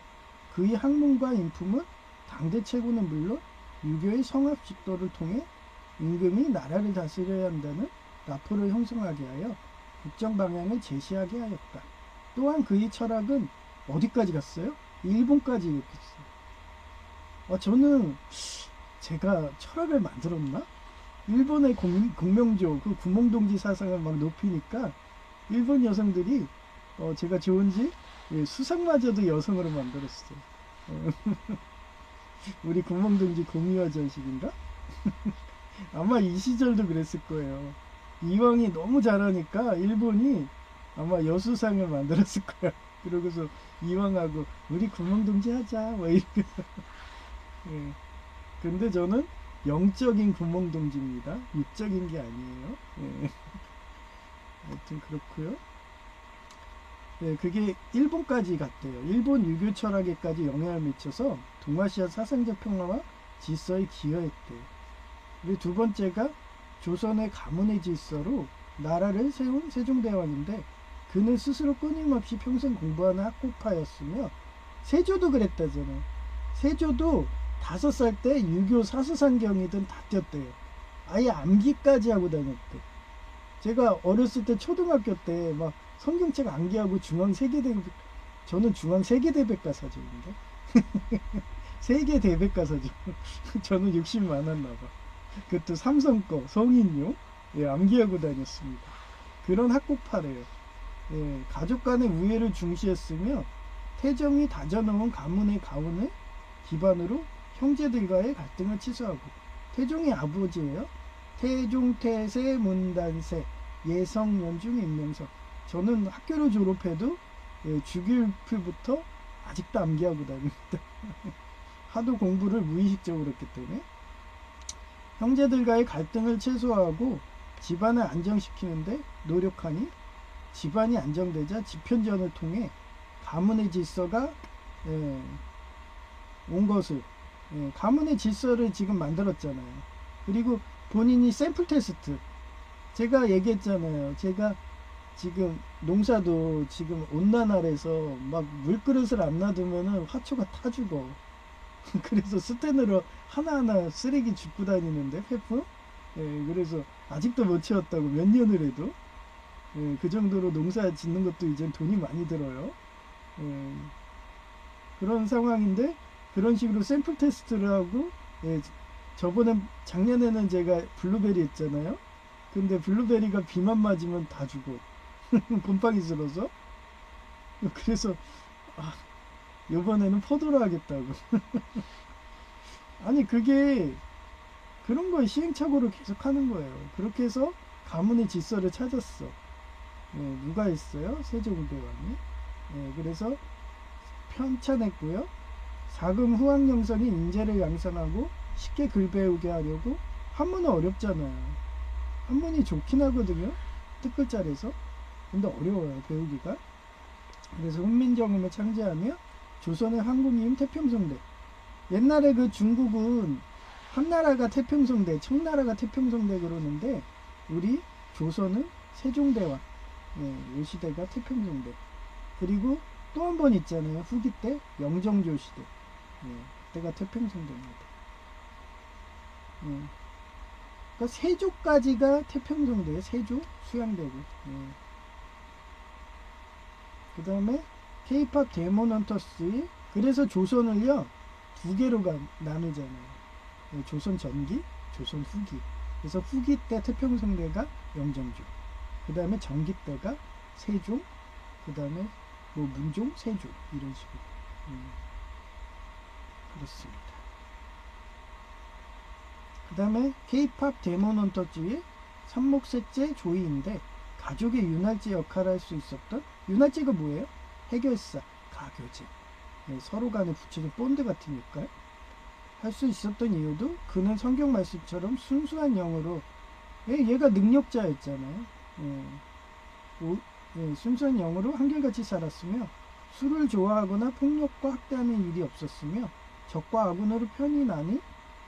그의 학문과 인품은 당대 최고는 물론 유교의 성합직도를 통해 임금이 나라를 다스려야 한다는 나포를 형성하게 하여 국정 방향을 제시하게 하였다. 또한 그의 철학은 어디까지 갔어요? 일본까지 이렇게 저는 제가 철학을 만들었나? 일본의 공명조 그 구멍동지 사상을 막 높이니까 일본 여성들이 제가 좋은지 수상마저도 여성으로 만들었어요. 우리 구멍동지 공유화 전식인가? 아마 이 시절도 그랬을 거예요. 이왕이 너무 잘하니까 일본이 아마 여수상을 만들었을 거야. 그러고서 이왕하고 우리 구멍동지 하자 뭐 이렇게. 근데 저는 영적인 구멍동지입니다. 육적인 게 아니에요. 하여튼 그렇고요. 그게 일본까지 갔대요. 일본 유교 철학에까지 영향을 미쳐서 동아시아 사상적 평화와 질서에 기여했대요. 그리고 두 번째가 조선의 가문의 질서로 나라를 세운 세종대왕인데 그는 스스로 끊임없이 평생 공부하는 학구파였으며 세조도 그랬다잖아요. 세조도 5살 때 유교 사수상경이든 다 띄었대요. 아예 암기까지 하고 다녔대. 제가 어렸을 때 초등학교 때 막 성경책 암기하고 중앙 세계대 저는 중앙 세계대백과사전인데 세계대백과사전 저는 욕심 많았나 봐. 그것도 삼성 거 성인용 암기하고 다녔습니다. 그런 학구파래요. 가족 간의 우애를 중시했으며 태정이 다져놓은 가문의 가운을 기반으로 형제들과의 갈등을 취소하고 태종의 아버지예요. 태종, 태세, 문단세, 예성, 연중, 임명석. 저는 학교를 졸업해도 주기율표부터 아직도 암기하고 다닙니다. 하도 공부를 무의식적으로 했기 때문에 형제들과의 갈등을 최소화하고 집안을 안정시키는데 노력하니 집안이 안정되자 집현전을 통해 가문의 질서가 온 것을 가문의 질서를 지금 만들었잖아요. 그리고 본인이 샘플 테스트 제가 얘기했잖아요. 제가 지금 농사도 지금 온난 아래서 막 물그릇을 안 놔두면은 화초가 타 죽어. 그래서 스텐으로 하나하나 쓰레기 줍고 다니는데 폐품. 예, 그래서 아직도 못 채웠다고 몇 년을 해도. 예, 그 정도로 농사 짓는 것도 이제 돈이 많이 들어요. 예, 그런 상황인데 그런 식으로 샘플 테스트를 하고, 예, 저번에 작년에는 제가 블루베리 했잖아요. 근데 블루베리가 비만 맞으면 다 죽어. 곰팡이 슬어서. 그래서 아, 이번에는 포도로 하겠다고. 아니 그게 그런 걸 시행착오를 계속 하는 거예요. 그렇게 해서 가문의 질서를 찾았어. 예, 누가 했어요? 세종대왕이. 예, 그래서 편찬했고요. 사금 후학 영성이 인재를 양성하고 쉽게 글 배우게 하려고. 한문은 어렵잖아요. 한문이 좋긴 하거든요. 뜻글자라서. 근데 어려워요 배우기가. 그래서 훈민정음을 창제하며 조선의 황궁이임 태평성대. 옛날에 그 중국은 한나라가 태평성대, 청나라가 태평성대 그러는데 우리 조선은 세종대왕, 예, 요 시대가 태평성대. 그리고 또 한 번 있잖아요. 후기 때 영정조 시대, 예, 그때가 태평성대입니다. 예. 그러니까 세조까지가 태평성대예요. 세조, 수양대고. 예. 그 다음에 케이팝 데몬 헌터스. 그래서 조선을요 두 개로 나누잖아요. 조선 전기, 조선 후기. 그래서 후기 때 태평성대가 영정조, 그 다음에 전기 때가 세종, 그 다음에 뭐 문종, 세조 이런 식으로. 그렇습니다. 그 다음에 케이팝 데몬 헌터즈의 삼목셋째 조이인데 가족의 윤활제 역할을 할 수 있었던. 윤활제가 뭐예요? 해결사, 가교제. 네, 서로 간에 붙여진 본드 같은 역할 할 수 있었던 이유도 그는 성경 말씀처럼 순수한 영으로, 예, 얘가 능력자였잖아요. 예, 예, 순수한 영으로 한결같이 살았으며 술을 좋아하거나 폭력과 학대하는 일이 없었으며 적과 아군으로 편히 나니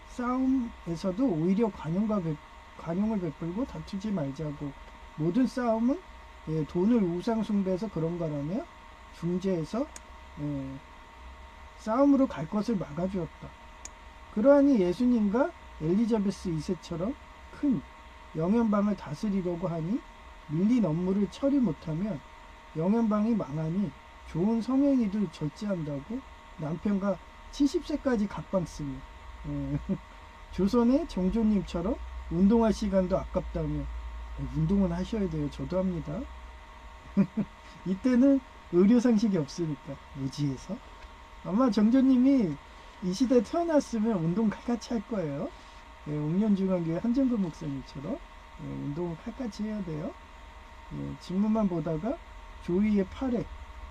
싸움에서도 오히려 관용을 베풀고 다투지 말자고. 모든 싸움은, 예, 돈을 우상 숭배해서 그런 거라며 중재해서, 예, 싸움으로 갈 것을 막아주었다. 그러하니 예수님과 엘리자베스 2세처럼 큰 영연방을 다스리려고 하니 밀린 업무를 처리 못하면 영연방이 망하니 좋은 성행위도 절제한다고 남편과 70세까지 각방 쓰며, 예, 조선의 정조님처럼 운동할 시간도 아깝다며. 운동은 하셔야 돼요. 저도 합니다. 이때는 의료상식이 없으니까 무지해서. 아마 정조님이 이 시대에 태어났으면 운동 칼같이 할 거예요. 예, 옥년중앙교회 한정근 목사님처럼, 예, 운동을 칼같이 해야 돼요. 예, 진문만 보다가 조이의 팔에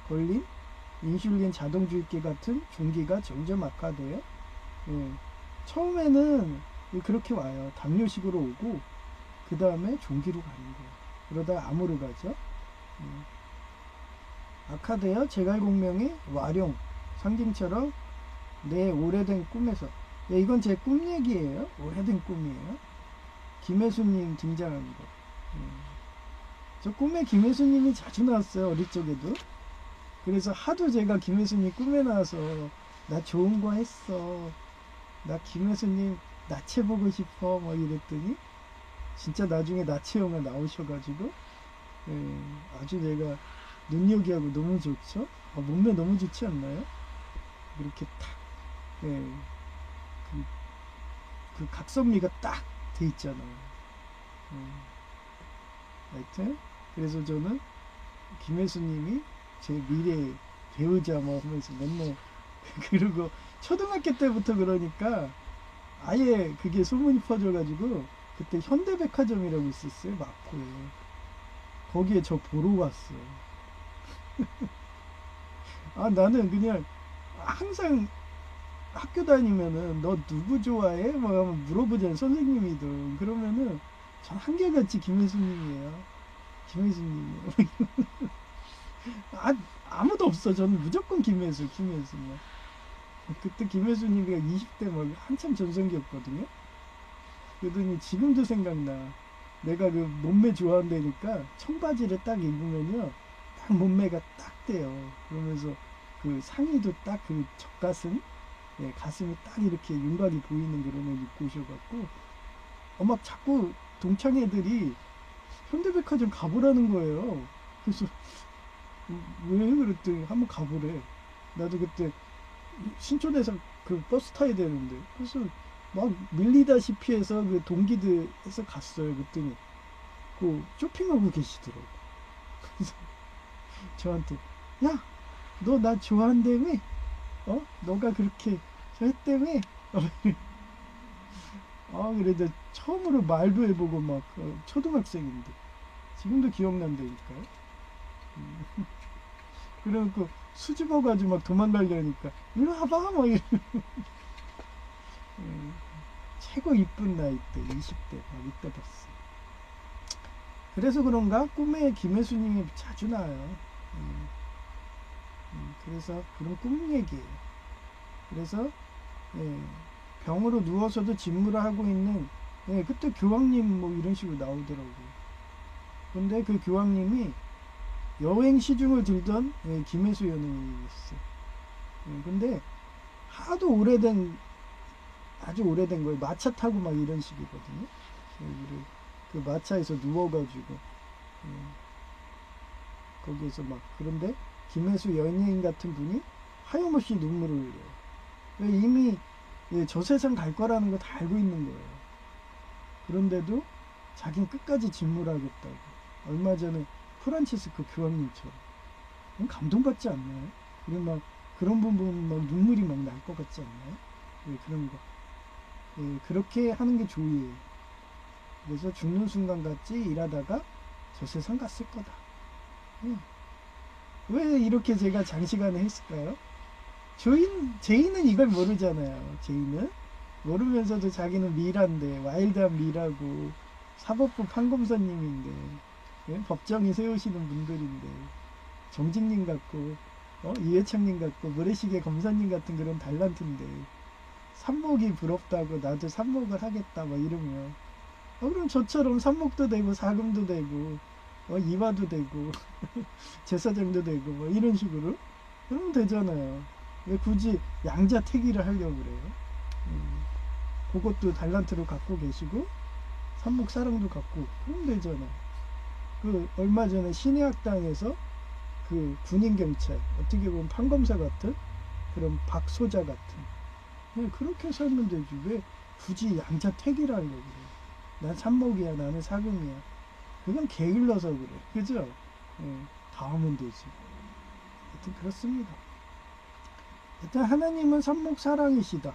걸린 인슐린 자동주입기 같은 종기가 점점 악화돼요. 예, 처음에는 그렇게 와요. 당뇨식으로 오고 그 다음에 종기로 가는 거예요. 그러다가 암으로 가죠. 악화되어 제갈공명의 와룡 상징처럼 내 오래된 꿈에서. 예, 이건 제 꿈 얘기예요. 오래된 꿈이에요. 김혜수님 등장한 거. 저 꿈에 김혜수님이 자주 나왔어요. 어릴 적에도. 그래서 하도 제가 김혜수님 꿈에 나와서 나 좋은 거 했어, 나 김혜수님 나체 보고 싶어 뭐 이랬더니 진짜 나중에 나체 영화 나오셔가지고, 예, 아주 내가 눈여기하고 너무 좋죠. 몸매 너무 좋지 않나요? 이렇게 탁, 예, 그 각선미가 딱 돼 있잖아요. 하여튼 그래서 저는 김혜수님이 제 미래 배우자 뭐 하면서 맨날 그리고 초등학교 때부터 그러니까 아예 그게 소문이 퍼져가지고 그때 현대백화점이라고 있었어요, 마포에. 거기에 저 보러 갔어요. 아, 나는 그냥 항상 학교 다니면은 너 누구 좋아해? 뭐 하면 물어보잖아요, 선생님이든. 그러면은 전 한결같이 김혜수님이에요. 김혜수님이에요. 아무도 없어. 저는 무조건 김혜수만. 그때 김혜수님이 20대 막 한참 전성기였거든요. 그러더니 지금도 생각나. 내가 그 몸매 좋아한다니까 청바지를 딱 입으면요 딱 몸매가 딱 돼요. 그러면서 그 상의도 딱 그 젖가슴, 예, 가슴이 딱 이렇게 윤곽이 보이는 그런 옷 입고 오셔갖고 막 자꾸 동창 애들이 현대백화점 가보라는 거예요. 그래서 왜 그랬더니 한번 가보래. 나도 그때 신촌에서 그 버스 타야 되는데 그래서 막 밀리다시피 해서 그 동기들 해서 갔어요. 그랬더니 그 쇼핑하고 계시더라고. 그래서 저한테 야 너 나 좋아한다며? 너가 그렇게 저 했다며? 그래도 처음으로 말도 해보고 막 초등학생인데 지금도 기억난다니까요. 그래갖고 수줍어가지고 막 도망가려니까 일로 와봐 막 이러. 최고 이쁜 나이 때 20대 막 이때 봤어. 그래서 그런가 꿈에 김혜수님이 자주 나와요. 그래서 그런 꿈 얘기예요. 그래서 병으로 누워서도 집무를 하고 있는 그때 교황님 뭐 이런 식으로 나오더라고요. 근데 그 교황님이 여행 시중을 들던 김혜수 연예인이었어요. 근데 하도 오래된 아주 오래된 거예요. 마차 타고 막 이런 식이거든요. 그 마차에서 누워가지고 거기에서 막 그런데 김혜수 연예인 같은 분이 하염없이 눈물을 흘려요. 이미 저 세상 갈 거라는 거 다 알고 있는 거예요. 그런데도 자기는 끝까지 진물하겠다고. 얼마 전에 프란치스코 교황님처럼 감동받지 않나요? 그리고 막 그런 부분 막 눈물이 막 날 것 같지 않나요? 그런 거. 그렇게 하는 게 조이예요. 그래서 죽는 순간 같이 일하다가 저 세상 갔을 거다. 왜 이렇게 제가 장시간에 했을까요? 제이는 이걸 모르잖아요. 제이는 모르면서도 자기는 미라인데 와일드한 미라고 사법부 판검사님인데 법정에 세우시는 분들인데 정직님 같고 이회창님 같고 모래시계 검사님 같은 그런 달란트인데 삽목이 부럽다고 나도 삽목을 하겠다 막 이러면 그럼 저처럼 삽목도 되고 사금도 되고 이화도 되고 제사장도 되고 뭐 이런 식으로 그러면 되잖아요. 왜 굳이 양자택일을 하려고 그래요? 그것도 달란트로 갖고 계시고 삽목사랑도 갖고 그러면 되잖아요. 그 얼마 전에 신의학당에서 그 군인경찰 어떻게 보면 판검사 같은 그런 박소자 같은 그렇게 살면 되지 왜 굳이 양자택일을 하려고 그래. 난 삽목이야 나는 사금이야. 그건 게을러서 그래. 그죠? 다 하면 되지. 하여튼 그렇습니다. 일단 하나님은 삽목사랑이시다.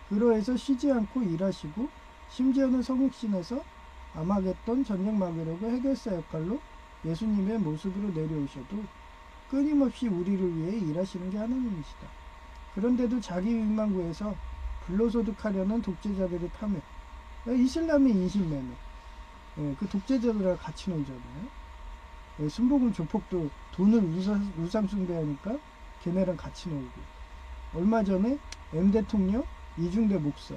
그러해서 쉬지 않고 일하시고 심지어는 성육신에서 아마겟돈 전쟁 막으려고 해결사 역할로 예수님의 모습으로 내려오셔도 끊임없이 우리를 위해 일하시는 게 하나님이시다. 그런데도 자기 위만 구해서 불로소득하려는 독재자들의 탐욕. 이슬람의 인신매매. 그 독재자들하고 같이 놀잖아요. 순복음 조폭도 돈을 우상숭배하니까 걔네랑 같이 놀고. 얼마 전에 M 대통령 이중대 목사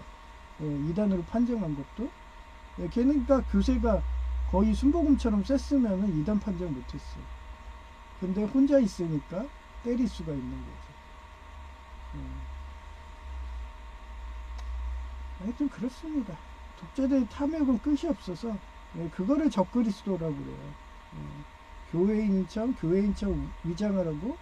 이단으로 판정한 것도 걔네가 교세가 거의 순복음처럼 셌으면 이단 판정 못했어. 근데 혼자 있으니까 때릴 수가 있는 거죠. 하여튼 그렇습니다. 독재자의 탐욕은 끝이 없어서 그거를 적그리스도라고 그래요. 교회인 척 위장을 하고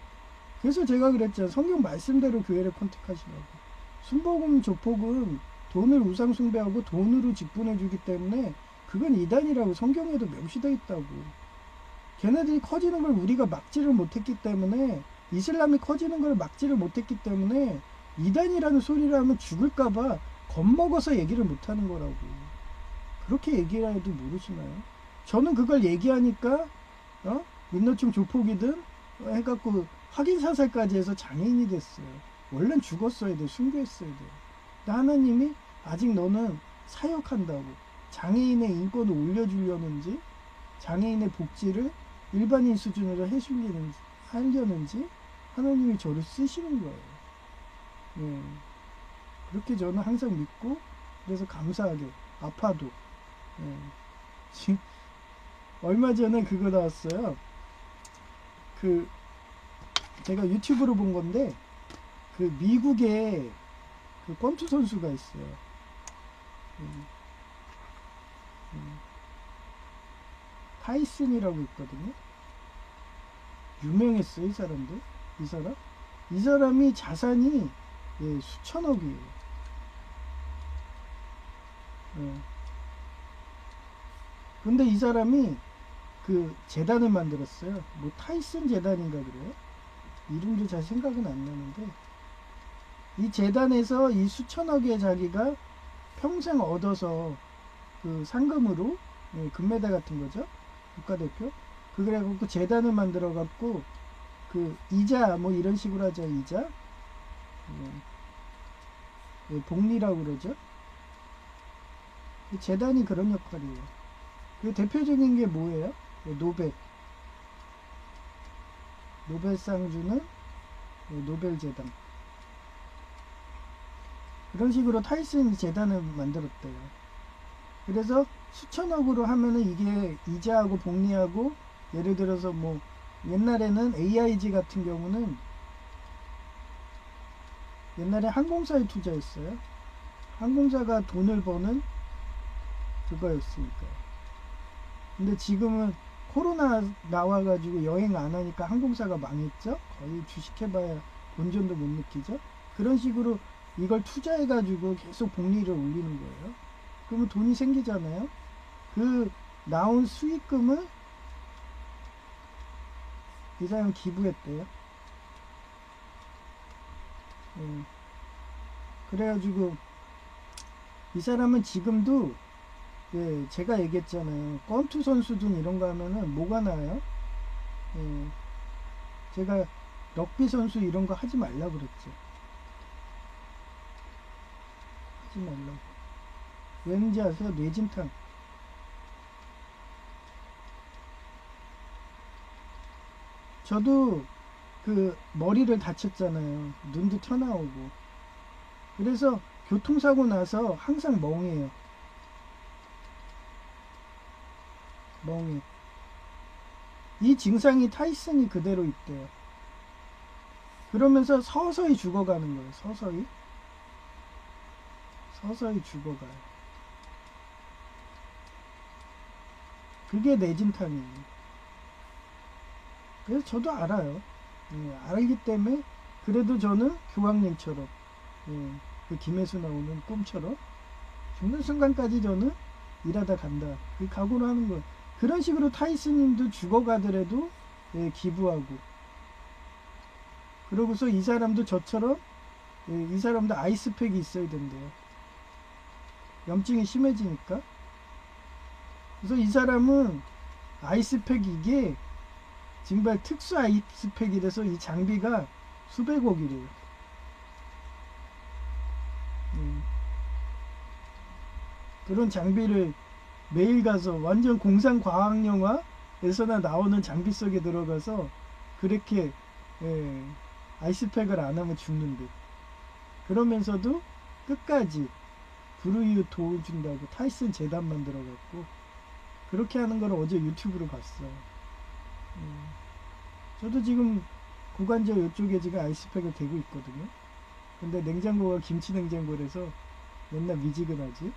그래서 제가 그랬죠. 성경 말씀대로 교회를 컨택하시라고. 순복음 조폭은 돈을 우상 숭배하고 돈으로 직분해 주기 때문에 그건 이단이라고 성경에도 명시되어 있다고. 걔네들이 커지는 걸 우리가 막지를 못했기 때문에 이슬람이 커지는 걸 막지를 못했기 때문에 이단이라는 소리를 하면 죽을까봐 겁먹어서 얘기를 못하는 거라고. 그렇게 얘기를 해도 모르시나요? 저는 그걸 얘기하니까 민노총 조폭이든 해갖고 확인사살까지 해서 장애인이 됐어요. 원래는 죽었어야 돼. 순교했어야 돼. 근데 하나님이 아직 너는 사역한다고 장애인의 인권을 올려주려는지 장애인의 복지를 일반인 수준으로 하려는지 하나님이 저를 쓰시는 거예요. 그렇게 저는 항상 믿고 그래서 감사하게 아파도 얼마 전에 그거 나왔어요. 그 제가 유튜브로 본 건데 그 미국에 그 권투 선수가 있어요. 음, 음, 타이슨이라고 있거든요. 유명했어요, 이 사람도. 이 사람? 이 사람이 자산이 예, 수천억이에요. 예. 근데 이 사람이 그 재단을 만들었어요. 뭐 타이슨 재단인가 그래요. 이름도 잘 생각은 안 나는데 이 재단에서 이 수천억의 자기가 평생 얻어서 그 상금으로 예, 금메달 같은 거죠. 국가대표. 그래갖고 그 재단을 만들어 갖고 그 이자 뭐 이런 식으로 하죠. 이자. 예, 복리라고 그러죠. 그 재단이 그런 역할이에요. 그 대표적인 게 뭐예요? 예, 노벨상 주는 예, 노벨재단. 그런 식으로 타이슨 재단을 만들었대요. 그래서 수천억으로 하면은 이게 이자하고 복리하고 예를 들어서 뭐 옛날에는 AIG 같은 경우는 옛날에 항공사에 투자했어요. 항공사가 돈을 버는 그거였으니까요. 근데 지금은 코로나 나와가지고 여행 안 하니까 항공사가 망했죠. 거의 주식해봐야 본전도 못 느끼죠. 그런 식으로 이걸 투자해가지고 계속 복리를 올리는 거예요. 그러면 돈이 생기잖아요. 그 나온 수익금을 이 사람 기부했대요. 예. 그래가지고 이 사람은 지금도 예, 제가 얘기했잖아요. 권투 선수든 이런 거 하면은 뭐가 나요? 예, 제가 럭비 선수 이런 거 하지 말라 그랬죠. 하지 말라고. 왠지 아세요? 뇌진탕. 저도 그 머리를 다쳤잖아요. 눈도 튀어나오고. 그래서 교통사고 나서 항상 멍해요. 멍해. 이 증상이 타이슨이 그대로 있대요. 그러면서 서서히 죽어가는 거예요. 서서히. 서서히 죽어가요. 그게 뇌진탕이에요. 그래서 저도 알아요. 예, 알기 때문에 그래도 저는 교황님처럼 예, 그 김혜수 나오는 꿈처럼 죽는 순간까지 저는 일하다 간다. 그 각오로 하는 거예요. 그런 식으로 타이슨님도 죽어가더라도 예, 기부하고 그러고서 이 사람도 저처럼 예, 이 사람도 아이스팩이 있어야 된대요. 염증이 심해지니까. 그래서 이 사람은 아이스팩 이게 정말 특수 아이스팩이라서 이 장비가 수백억이래요. 음, 그런 장비를 매일 가서 완전 공상과학영화에서나 나오는 장비 속에 들어가서 그렇게 예, 아이스팩을 안 하면 죽는데 그러면서도 끝까지 불우이웃 도와준다고 타이슨 재단 만들어갖고 그렇게 하는 걸 어제 유튜브로 봤어요. 저도 지금 고관절 이쪽에 지금 아이스팩을 대고 있거든요. 근데 냉장고가 김치 냉장고라서 맨날 미지근하지.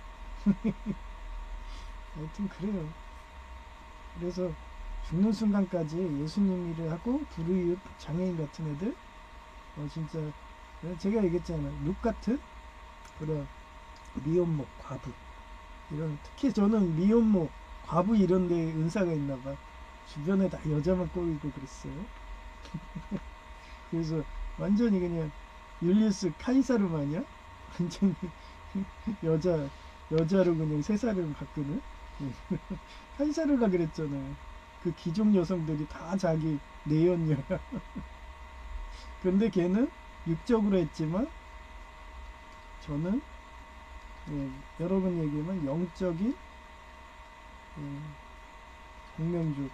하여튼 그래요. 그래서 죽는 순간까지 예수님 일을 하고 불우이웃 장애인 같은 애들 진짜 제가 얘기했잖아요. 룩 같은 그런 미혼모 과부 이런 특히 저는 미혼모 과부 이런 데 은사가 있나 봐. 주변에 다 여자만 꼬이고 그랬어요. 그래서 완전히 그냥 율리우스 카이사르 마냥 완전히 여자 여자로 그냥 세상을 바꾸는 카이사르가 그랬잖아요. 그 귀족 여성들이 다 자기 내연녀야. 근데 걔는 육적으로 했지만 저는 예, 여러분 얘기하면 영적인 예, 공명주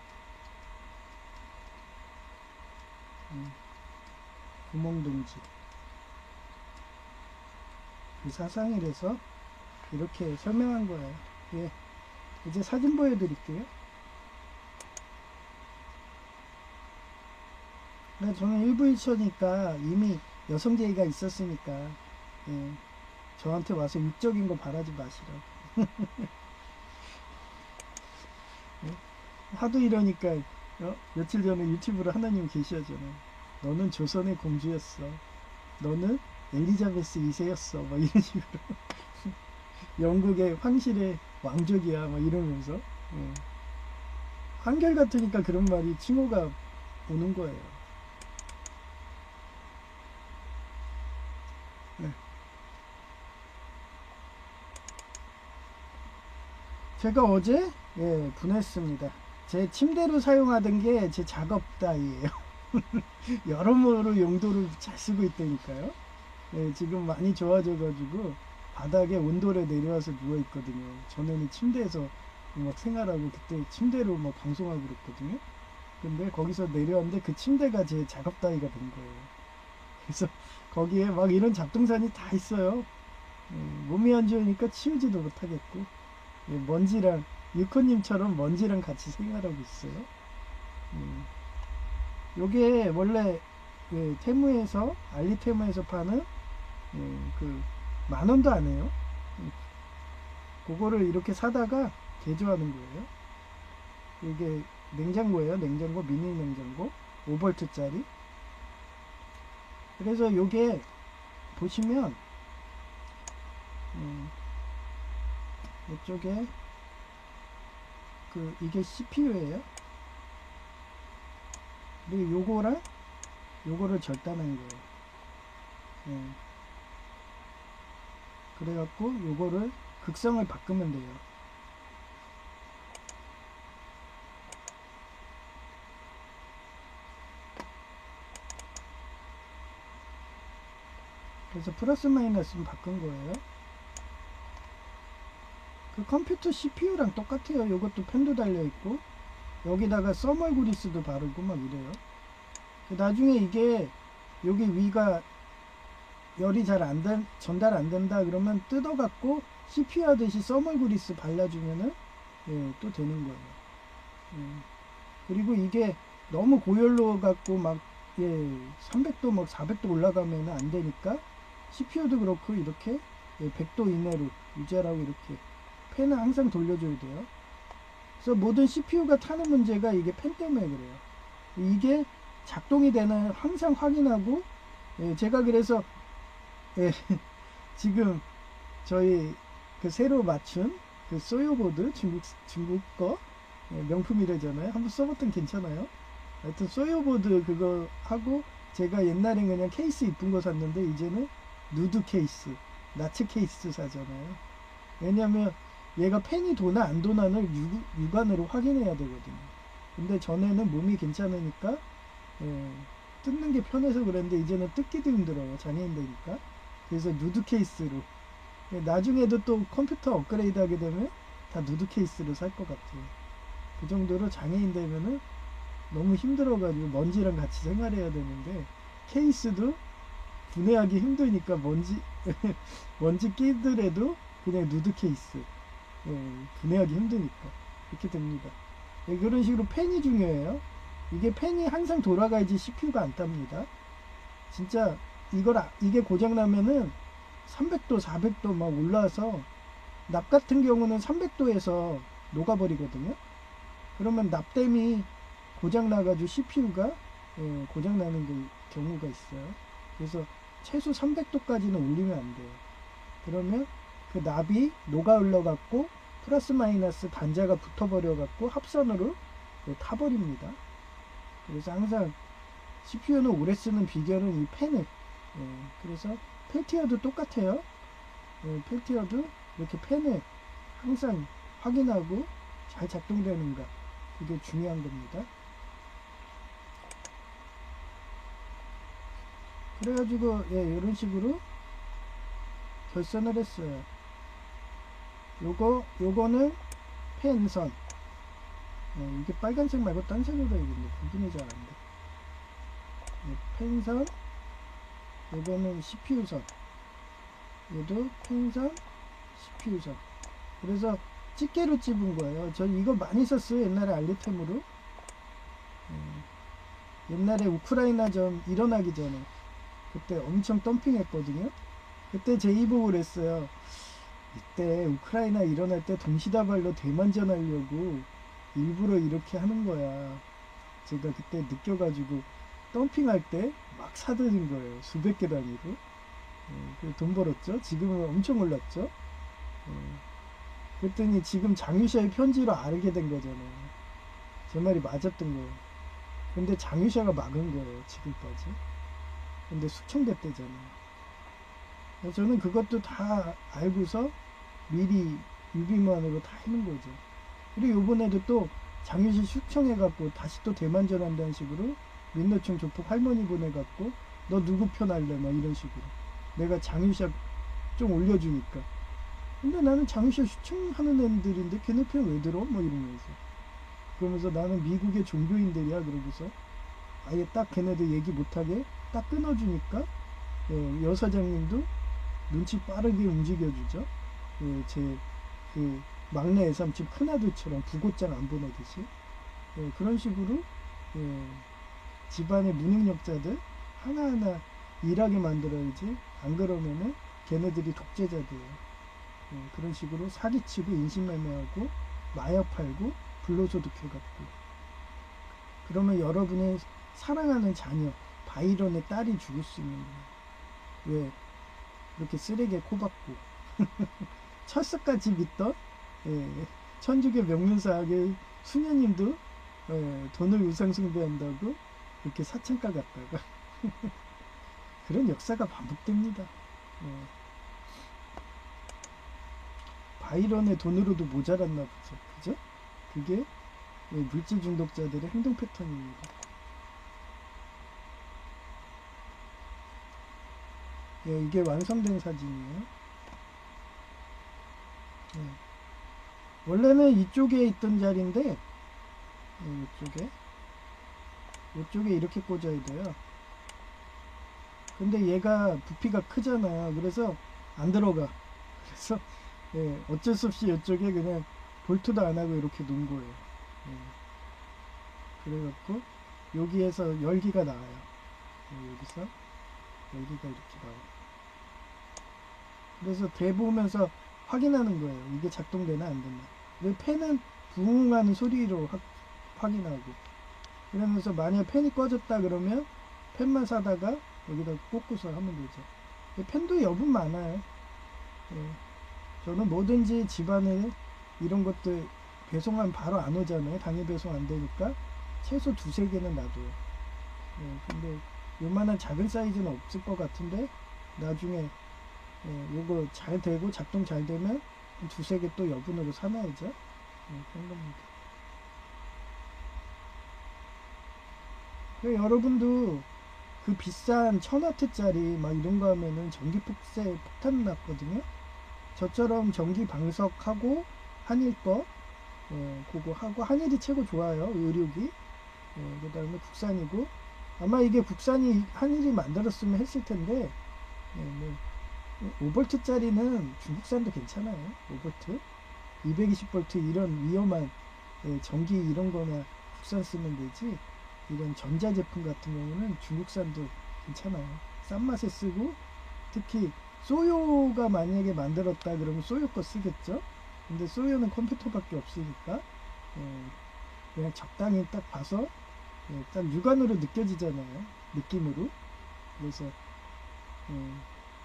구멍동지 그 사상이라서 이렇게 설명한 거예요. 예, 이제 사진 보여드릴게요. 네, 저는 일부 일처니까 이미 여성 제의가 있었으니까 예, 저한테 와서 육적인 거 바라지 마시라고. 예? 하도 이러니까 며칠 전에 유튜브로 하나님 계시하잖아요. 너는 조선의 공주였어. 너는 엘리자베스 2세였어. 막 이런 식으로 영국의 황실의 왕족이야. 막 이러면서 예. 한결같으니까 그런 말이 칭호가 오는 거예요. 네. 제가 어제 분했습니다. 제 침대로 사용하던 게 제 작업대이에요. 여러모로 용도를 잘 쓰고 있다니까요. 지금 많이 좋아져가지고 바닥에 온돌에 내려와서 누워 있거든요. 전에는 침대에서 막 생활하고 그때 침대로 막 방송하고 그랬거든요. 근데 거기서 내려왔는데 그 침대가 제 작업대가 된 거예요. 그래서 거기에 막 이런 잡동사니 다 있어요. 몸이 안 좋으니까 치우지도 못하겠고 먼지랑 유코님처럼 먼지랑 같이 생활하고 있어요. 요게 원래 테무에서 알리테무에서 파는 그 만원도 안 해요. 그거를 이렇게 사다가 개조하는 거예요. 이게 냉장고예요. 냉장고, 미니 냉장고 5V짜리. 그래서 요게 보시면 이쪽에 이게 CPU예요. 그리고 요거랑 요거를 절단한 거예요. 그래갖고 요거를 극성을 바꾸면 돼요. 그래서 플러스 마이너스는 바꾼 거예요. 그 컴퓨터 CPU랑 똑같아요. 요것도 펜도 달려있고 여기다가 써멀 그리스도 바르고 막 이래요. 나중에 이게 여기 위가 열이 잘 전달 안 된다 그러면 뜯어갖고 CPU 하듯이 써멀 그리스 발라주면은 또 되는 거예요. 그리고 이게 너무 고열로 갖고 막 300도 막 400도 올라가면 안 되니까 CPU도 그렇고 이렇게 100도 이내로 유지하라고 이렇게 팬을 항상 돌려줘야 돼요. 그래서 모든 CPU가 타는 문제가 이게 팬 때문에 그래요. 이게 작동이 되는 항상 확인하고 제가 그래서 지금 저희 그 새로 맞춘 그 소요보드 중국 거 명품이래잖아요. 한번 써봤더니 괜찮아요. 하여튼 소요보드 그거 하고 제가 옛날엔 그냥 케이스 이쁜 거 샀는데 이제는 누드 케이스, 나츠 케이스 사잖아요. 왜냐면 얘가 펜이 도나 안 도나를 육안으로 확인해야 되거든요. 근데 전에는 몸이 괜찮으니까 뜯는 게 편해서 그랬는데 이제는 뜯기도 힘들어요. 장애인 되니까. 그래서 누드 케이스로 나중에도 또 컴퓨터 업그레이드 하게 되면 다 누드 케이스로 살 것 같아요. 그 정도로 장애인 되면은 너무 힘들어가지고 먼지랑 같이 생활해야 되는데 케이스도 분해하기 힘드니까 먼지 끼더라도 그냥 누드 케이스 분해하기 힘드니까 이렇게 됩니다. 그런 식으로 팬이 중요해요. 이게 팬이 항상 돌아가야지 CPU가 안 탑니다. 진짜 이게 고장 나면은 300도 400도 막 올라서 납 같은 경우는 300도에서 녹아버리거든요. 그러면 납땜이 고장 나가지고 CPU가 고장 나는 경우가 있어요. 그래서 최소 300도까지는 올리면 안 돼요. 그러면 그 납이 녹아 흘러갖고 플러스 마이너스 단자가 붙어버려갖고 합선으로 타버립니다. 그래서 항상 CPU는 오래 쓰는 비결은 이 펜을 그래서 펠티어도 똑같아요. 펠티어도 이렇게 펜을 항상 확인하고 잘 작동되는가 그게 중요한 겁니다. 그래가지고 이런 식으로 결선을 했어요. 요거는 펜선 이게 빨간색 말고 딴 색으로 해야겠네. 구분이 잘 안돼. 펜선 요거는 CPU선 얘도 펜선 CPU선 그래서 집게로 찝은 거예요. 저 이거 많이 썼어요. 옛날에 알리템으로 옛날에 우크라이나전 일어나기 전에 그때 엄청 덤핑했거든요. 그때 제 입으로 그랬어요. 이때 우크라이나 일어날 때 동시다발로 대만전 하려고 일부러 이렇게 하는 거야. 제가 그때 느껴가지고 덤핑할 때 막 사들인 거예요. 수백 개 단위로. 돈 벌었죠. 지금은 엄청 올랐죠. 그랬더니 지금 장유샤의 편지로 알게 된 거잖아요. 제 말이 맞았던 거예요. 근데 장유샤가 막은 거예요. 지금까지. 근데 숙청됐대잖아요. 저는 그것도 다 알고서 미리 유비만으로 다 해놓은 거죠. 그리고 요번에도 또 장유시 숙청해갖고 다시 또 대만전 한다는 식으로 민노총 조폭 할머니 보내갖고 너 누구 편 할래? 막 이런 식으로. 내가 장유시 좀 올려주니까. 근데 나는 장유시 숙청하는 애들인데 걔네 편 왜 들어? 뭐 이러면서. 그러면서 나는 미국의 종교인들이야. 그러고서 아예 딱 걔네들 얘기 못하게 딱 끊어주니까 여사장님도 눈치 빠르게 움직여주죠. 제 그 막내 애삼집 큰아들처럼 부고장 안 보내듯이 그런 식으로 집안의 무능력자들 하나하나 일하게 만들어야지. 안 그러면은 걔네들이 독재자들이에요. 그런 식으로 사기치고 인신매매하고 마약 팔고 불로소득 해갖고 그러면 여러분의 사랑하는 자녀 바이런의 딸이 죽을 수 있는 거예요. 왜 이렇게 쓰레기에 코박고 철석같이 믿던 천주교 명문사학의 수녀님도 돈을 우상숭배한다고 이렇게 사창가 갔다가 그런 역사가 반복됩니다. 바이런의 돈으로도 모자랐나 보죠. 그죠? 그게 물질 중독자들의 행동 패턴입니다. 이게 완성된 사진이에요. 원래는 이쪽에 있던 자리인데 이쪽에 이렇게 꽂아야 돼요. 근데 얘가 부피가 크잖아요. 그래서 안 들어가. 그래서 어쩔 수 없이 이쪽에 그냥 볼트도 안 하고 이렇게 놓은 거예요. 그래갖고 여기에서 열기가 나와요. 여기서 열기가 이렇게 나와요. 그래서 대보면서 확인하는 거예요. 이게 작동되나 안 되나. 왜 팬은 부응하는 소리로 확인하고. 그러면서 만약 팬이 꺼졌다 그러면 팬만 사다가 여기다 꽂고서 하면 되죠. 팬도 여분 많아요. 저는 뭐든지 집안에 이런 것들 배송하면 바로 안 오잖아요. 당일 배송 안 되니까 최소 두세 개는 놔둬요. 근데 요만한 작은 사이즈는 없을 것 같은데 나중에 요거 잘 되고 작동 잘 되면 두세 개 또 여분으로 사놔야죠. 그런 겁니다. 여러분도 그 비싼 1000W짜리 막 이런 거 하면은 전기 폭탄 났거든요. 저처럼 전기 방석하고 한일 거 그거 하고 한일이 최고 좋아요. 의료기. 그 다음에 국산이고 아마 이게 국산이 한일이 만들었으면 했을 텐데 5V짜리는 중국산도 괜찮아요. 5V 220V 이런 위험한 전기 이런 거나 국산 쓰면 되지 이런 전자제품 같은 경우는 중국산도 괜찮아요. 싼 맛에 쓰고 특히 소요가 만약에 만들었다 그러면 소요 거 쓰겠죠. 근데 소요는 컴퓨터밖에 없으니까 그냥 적당히 딱 봐서 딱 육안으로 느껴지잖아요. 느낌으로. 그래서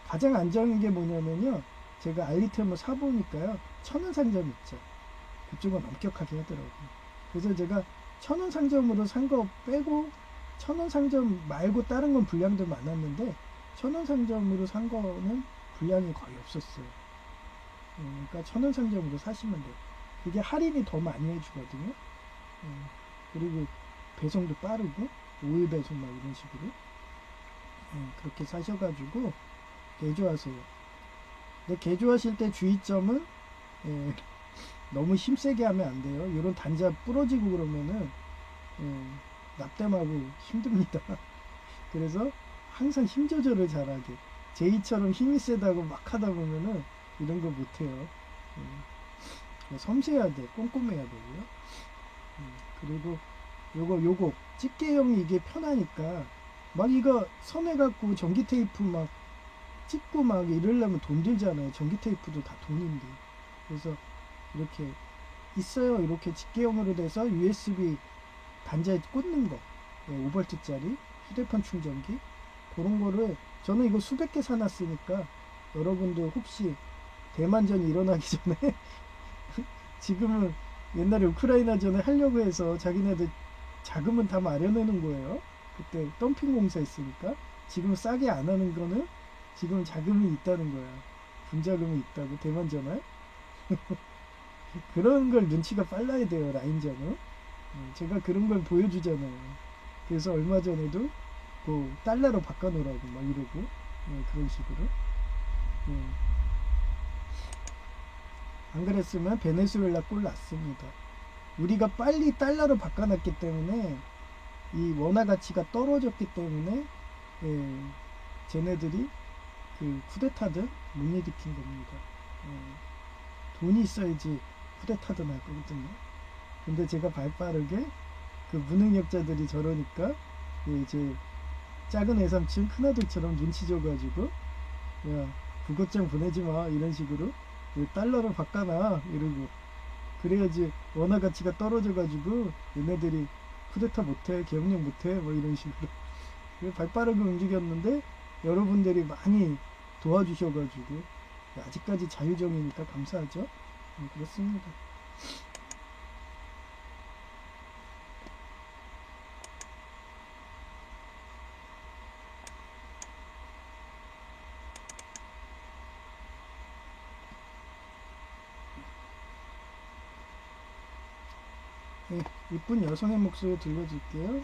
가장 안전한 게 뭐냐면요. 제가 알리템을 사보니까요. 1000원 상점 있죠. 그쪽은 엄격하게 하더라고요. 그래서 제가 1000원 상점으로 산 거 빼고 1000원 상점 말고 다른 건 불량도 많았는데 1000원 상점으로 산 거는 불량이 거의 없었어요. 그러니까 1000원 상점으로 사시면 돼요. 그게 할인이 더 많이 해주거든요. 그리고 배송도 빠르고 5일 배송 막 이런 식으로 그렇게 사셔가지고 개조하세요. 근데 개조하실 때 주의점은 너무 힘세게 하면 안 돼요. 이런 단자 부러지고 그러면은 납땜하고 힘듭니다. 그래서 항상 힘 조절을 잘하게. 제이처럼 힘이 세다고 막 하다 보면은 이런 거 못해요. 섬세해야 돼. 꼼꼼해야 되고요. 그리고 요거 집게형이 이게 편하니까 막 이거 선해갖고 전기 테이프 막 찍고 막 이러려면 돈 들잖아요. 전기 테이프도 다 돈인데. 그래서 이렇게 있어요. 이렇게 집게형으로 돼서 USB 단자에 꽂는 거. 5V짜리 휴대폰 충전기. 그런 거를 저는 이거 수백 개 사놨으니까 여러분도 혹시 대만전이 일어나기 전에 지금은 옛날에 우크라이나 전에 하려고 해서 자기네들 자금은 다 마련해놓은 거예요. 그때 덤핑 공사 했으니까. 지금 싸게 안 하는 거는 지금 자금이 있다는 거야. 분자금이 있다고 대만전에. 그런 걸 눈치가 빨라야 돼요. 라인전은. 제가 그런 걸 보여주잖아요. 그래서 얼마 전에도 그 달러로 바꿔놓으라고 막 이러고 그런 식으로. 안 그랬으면 베네수엘라 꼴 났습니다. 우리가 빨리 달러로 바꿔놨기 때문에 이 원화 가치가 떨어졌기 때문에 쟤네들이 그 쿠데타든 못 일으킨 겁니다. 돈이 있어야지 쿠데타든 할 거거든요. 근데 제가 발빠르게 그 무능력자들이 저러니까 이제 작은 애삼촌 큰아들처럼 눈치 줘가지고 야 구급장 보내지 마 이런 식으로 달러로 바꿔놔 이러고 그래야지 원화 가치가 떨어져가지고 얘네들이 쿠데타 못해 계엄령 못해 뭐 이런 식으로 발빠르게 움직였는데 여러분들이 많이 도와주셔가지고 아직까지 자유정이니까 감사하죠. 그렇습니다. 네, 이쁜 여성의 목소리 들려줄게요.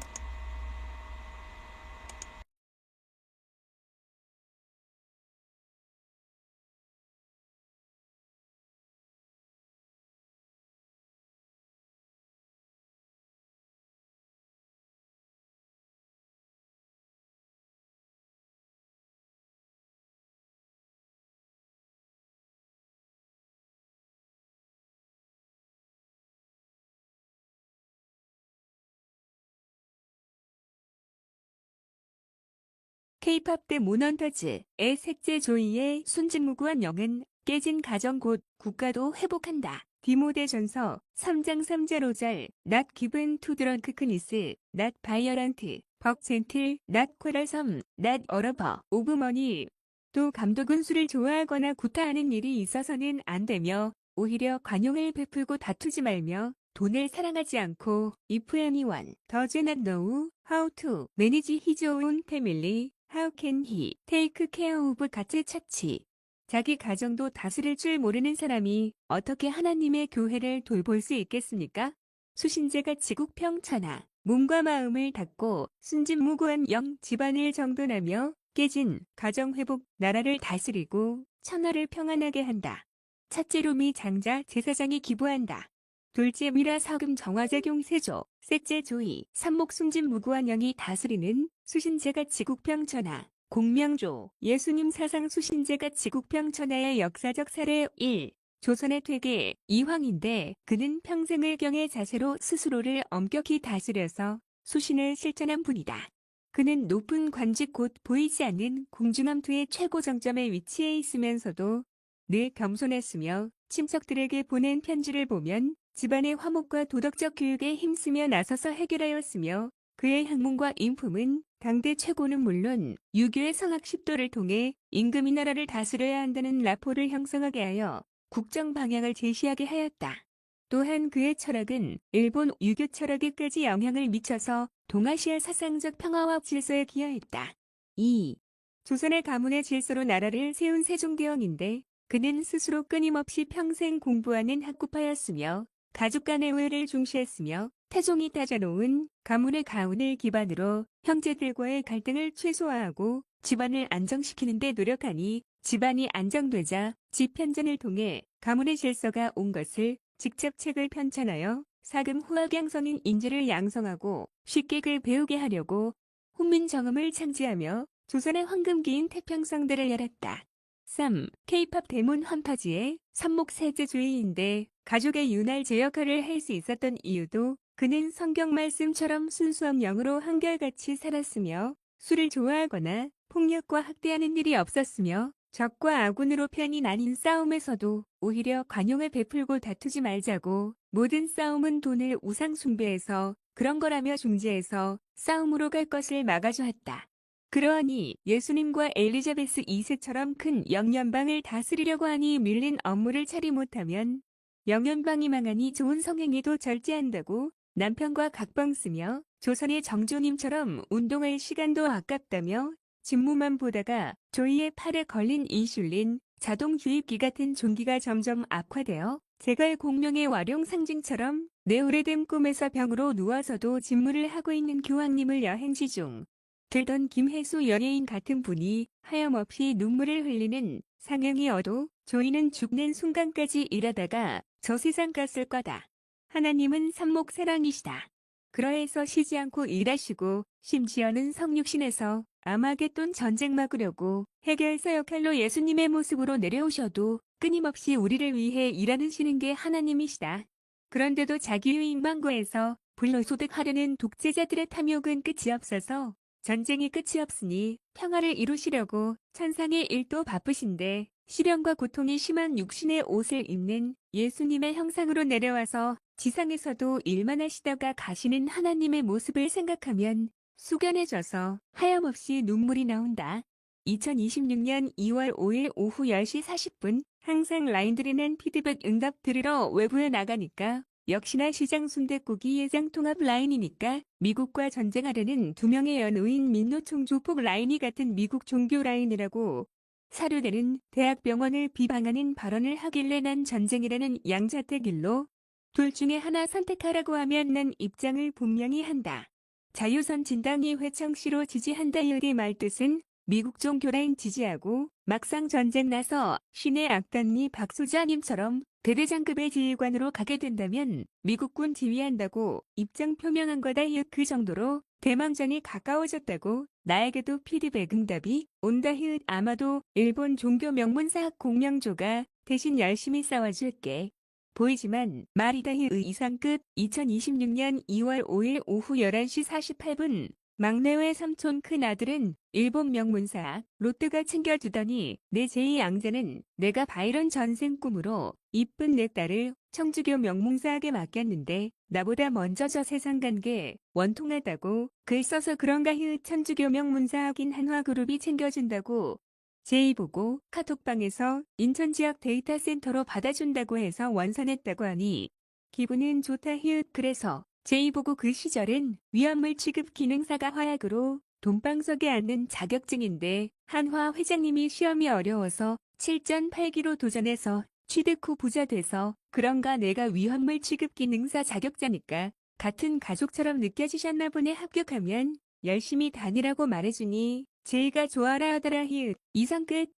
K-팝 대 모넌터즈의 셋째 조이의 순진무구한 영은 깨진 가정 곧 국가도 회복한다. 디모데 전서 3장 3절 5절 Not given to drunkenness, not violent, but gentle, not quarrelsome, not a lover of money. 또 감독은 술을 좋아하거나 구타하는 일이 있어서는 안 되며 오히려 관용을 베풀고 다투지 말며 돈을 사랑하지 않고 If anyone does not know how to manage his own family, how can he take care of God's church? 자기 가정도 다스릴 줄 모르는 사람이 어떻게 하나님의 교회를 돌볼 수 있겠습니까? 수신제가 지국평천하 몸과 마음을 닫고 순진무구한 영 집안을 정돈하며 깨진 가정회복 나라를 다스리고 천하를 평안하게 한다. 첫째로 미 장자 제사장이 기부한다. 둘째 미라 서금 정화제경 세조 셋째 조이 삼목 순진무구한 영이 다스리는 수신제가 지국평천하 공명조 예수님 사상 수신제가 지국평천하의 역사적 사례 1. 조선의 퇴계 이황인데 그는 평생을 경의 자세로 스스로를 엄격히 다스려서 수신을 실천한 분이다. 그는 높은 관직 곧 보이지 않는 궁중암투의 최고 정점에 위치해 있으면서도 늘 겸손했으며 친척들에게 보낸 편지를 보면 집안의 화목과 도덕적 교육에 힘쓰며 나서서 해결하였으며 그의 학문과 인품은 당대 최고는 물론 유교의 성학 10도를 통해 임금이 나라를 다스려야 한다는 라포를 형성하게 하여 국정 방향을 제시하게 하였다. 또한 그의 철학은 일본 유교 철학에까지 영향을 미쳐서 동아시아 사상적 평화와 질서에 기여했다. 2. 조선의 가문의 질서로 나라를 세운 세종대왕인데 그는 스스로 끊임없이 평생 공부하는 학구파였으며 가족 간의 우애를 중시했으며 태종이 따져놓은 가문의 가운을 기반으로 형제들과의 갈등을 최소화하고 집안을 안정시키는 데 노력하니 집안이 안정되자 집현전을 통해 가문의 질서가 온 것을 직접 책을 편찬하여 사금 후학양성인 인재를 양성하고 쉽게 글 배우게 하려고 훈민정음을 창제하며 조선의 황금기인 태평성대를 열었다. 3. K-팝 대문 헌터지의 삼목 셋째 주의인데 가족의 윤활 제 역할을 할 수 있었던 이유도 그는 성경 말씀처럼 순수한 영으로 한결같이 살았으며 술을 좋아하거나 폭력과 학대하는 일이 없었으며 적과 아군으로 편이 나뉜 싸움에서도 오히려 관용을 베풀고 다투지 말자고 모든 싸움은 돈을 우상 숭배해서 그런 거라며 중재해서 싸움으로 갈 것을 막아주었다. 그러하니 예수님과 엘리자베스 2세처럼 큰 영연방을 다스리려고 하니 밀린 업무를 처리 못하면 영연방이 망하니 좋은 성행에도 절제한다고 남편과 각방 쓰며 조선의 정조님처럼 운동할 시간도 아깝다며 직무만 보다가 조이의 팔에 걸린 인슐린, 자동 주입기 같은 종기가 점점 악화되어 제갈 공명의 와룡 상징처럼 내 오래된 꿈에서 병으로 누워서도 직무를 하고 있는 교황님을 여행시 중 들던 김혜수 연예인 같은 분이 하염없이 눈물을 흘리는 상황이 어도 조이는 죽는 순간까지 일하다가 저 세상 갔을 거다. 하나님은 삼목사랑이시다. 그러해서 쉬지 않고 일하시고 심지어는 성육신에서 아마겟돈 전쟁 막으려고 해결사 역할로 예수님의 모습으로 내려오셔도 끊임없이 우리를 위해 일하시는 게 하나님이시다. 그런데도 자기유익망고에서 불로소득하려는 독재자들의 탐욕은 끝이 없어서 전쟁이 끝이 없으니 평화를 이루시려고 천상의 일도 바쁘신데 시련과 고통이 심한 육신의 옷을 입는 예수님의 형상으로 내려와서 지상에서도 일만 하시다가 가시는 하나님의 모습을 생각하면 숙연해져서 하염없이 눈물이 나온다. 2026년 2월 5일 오후 10시 40분 항상 라인 드리는 피드백 응답 들으러 외부에 나가니까 역시나 시장 순댓국이 예장 통합 라인이니까 미국과 전쟁하려는 두 명의 연우인 민노총 조폭 라인이 같은 미국 종교 라인이라고 사료되는 대학병원을 비방하는 발언을 하길래 난 전쟁이라는 양자택일로 둘 중에 하나 선택하라고 하면 난 입장을 분명히 한다. 자유선 진당이 회청시로 지지한다. 이 말뜻은 미국 종교라인 지지하고 막상 전쟁 나서 신의 악단니 박소자님처럼 대대장급의 지휘관으로 가게 된다면 미국군 지휘한다고 입장 표명한 거다. 그 정도로 대망전이 가까워졌다고 나에게도 피드백 응답이 온다. 아마도 일본 종교 명문사학 공명조가 대신 열심히 싸워줄게. 보이지만 말이다. 이상 끝. 2026년 2월 5일 오후 11시 48분 막내외 삼촌 큰아들은 일본 명문사 롯데가 챙겨주더니 내 제2앙제는 내가 바이런 전생 꿈으로 이쁜 내 딸을 청주교 명문사학에 맡겼는데 나보다 먼저 저 세상 간 게 원통하다고 글 써서 그런가. 천주교 명문사학인 한화그룹이 챙겨준다고 제이 보고 카톡방에서 인천 지역 데이터 센터로 받아준다고 해서 원산했다고 하니 기분은 좋다. 그래서 제이 보고 그 시절은 위험물 취급 기능사가 화약으로 돈방석에 앉는 자격증인데 한화 회장님이 시험이 어려워서 7전 8기로 도전해서 취득 후 부자 돼서 그런가 내가 위험물 취급 기능사 자격자니까 같은 가족처럼 느껴지셨나 보네. 합격하면 열심히 다니라고 말해주니 제이가 좋아라 하더라. 이상 끝.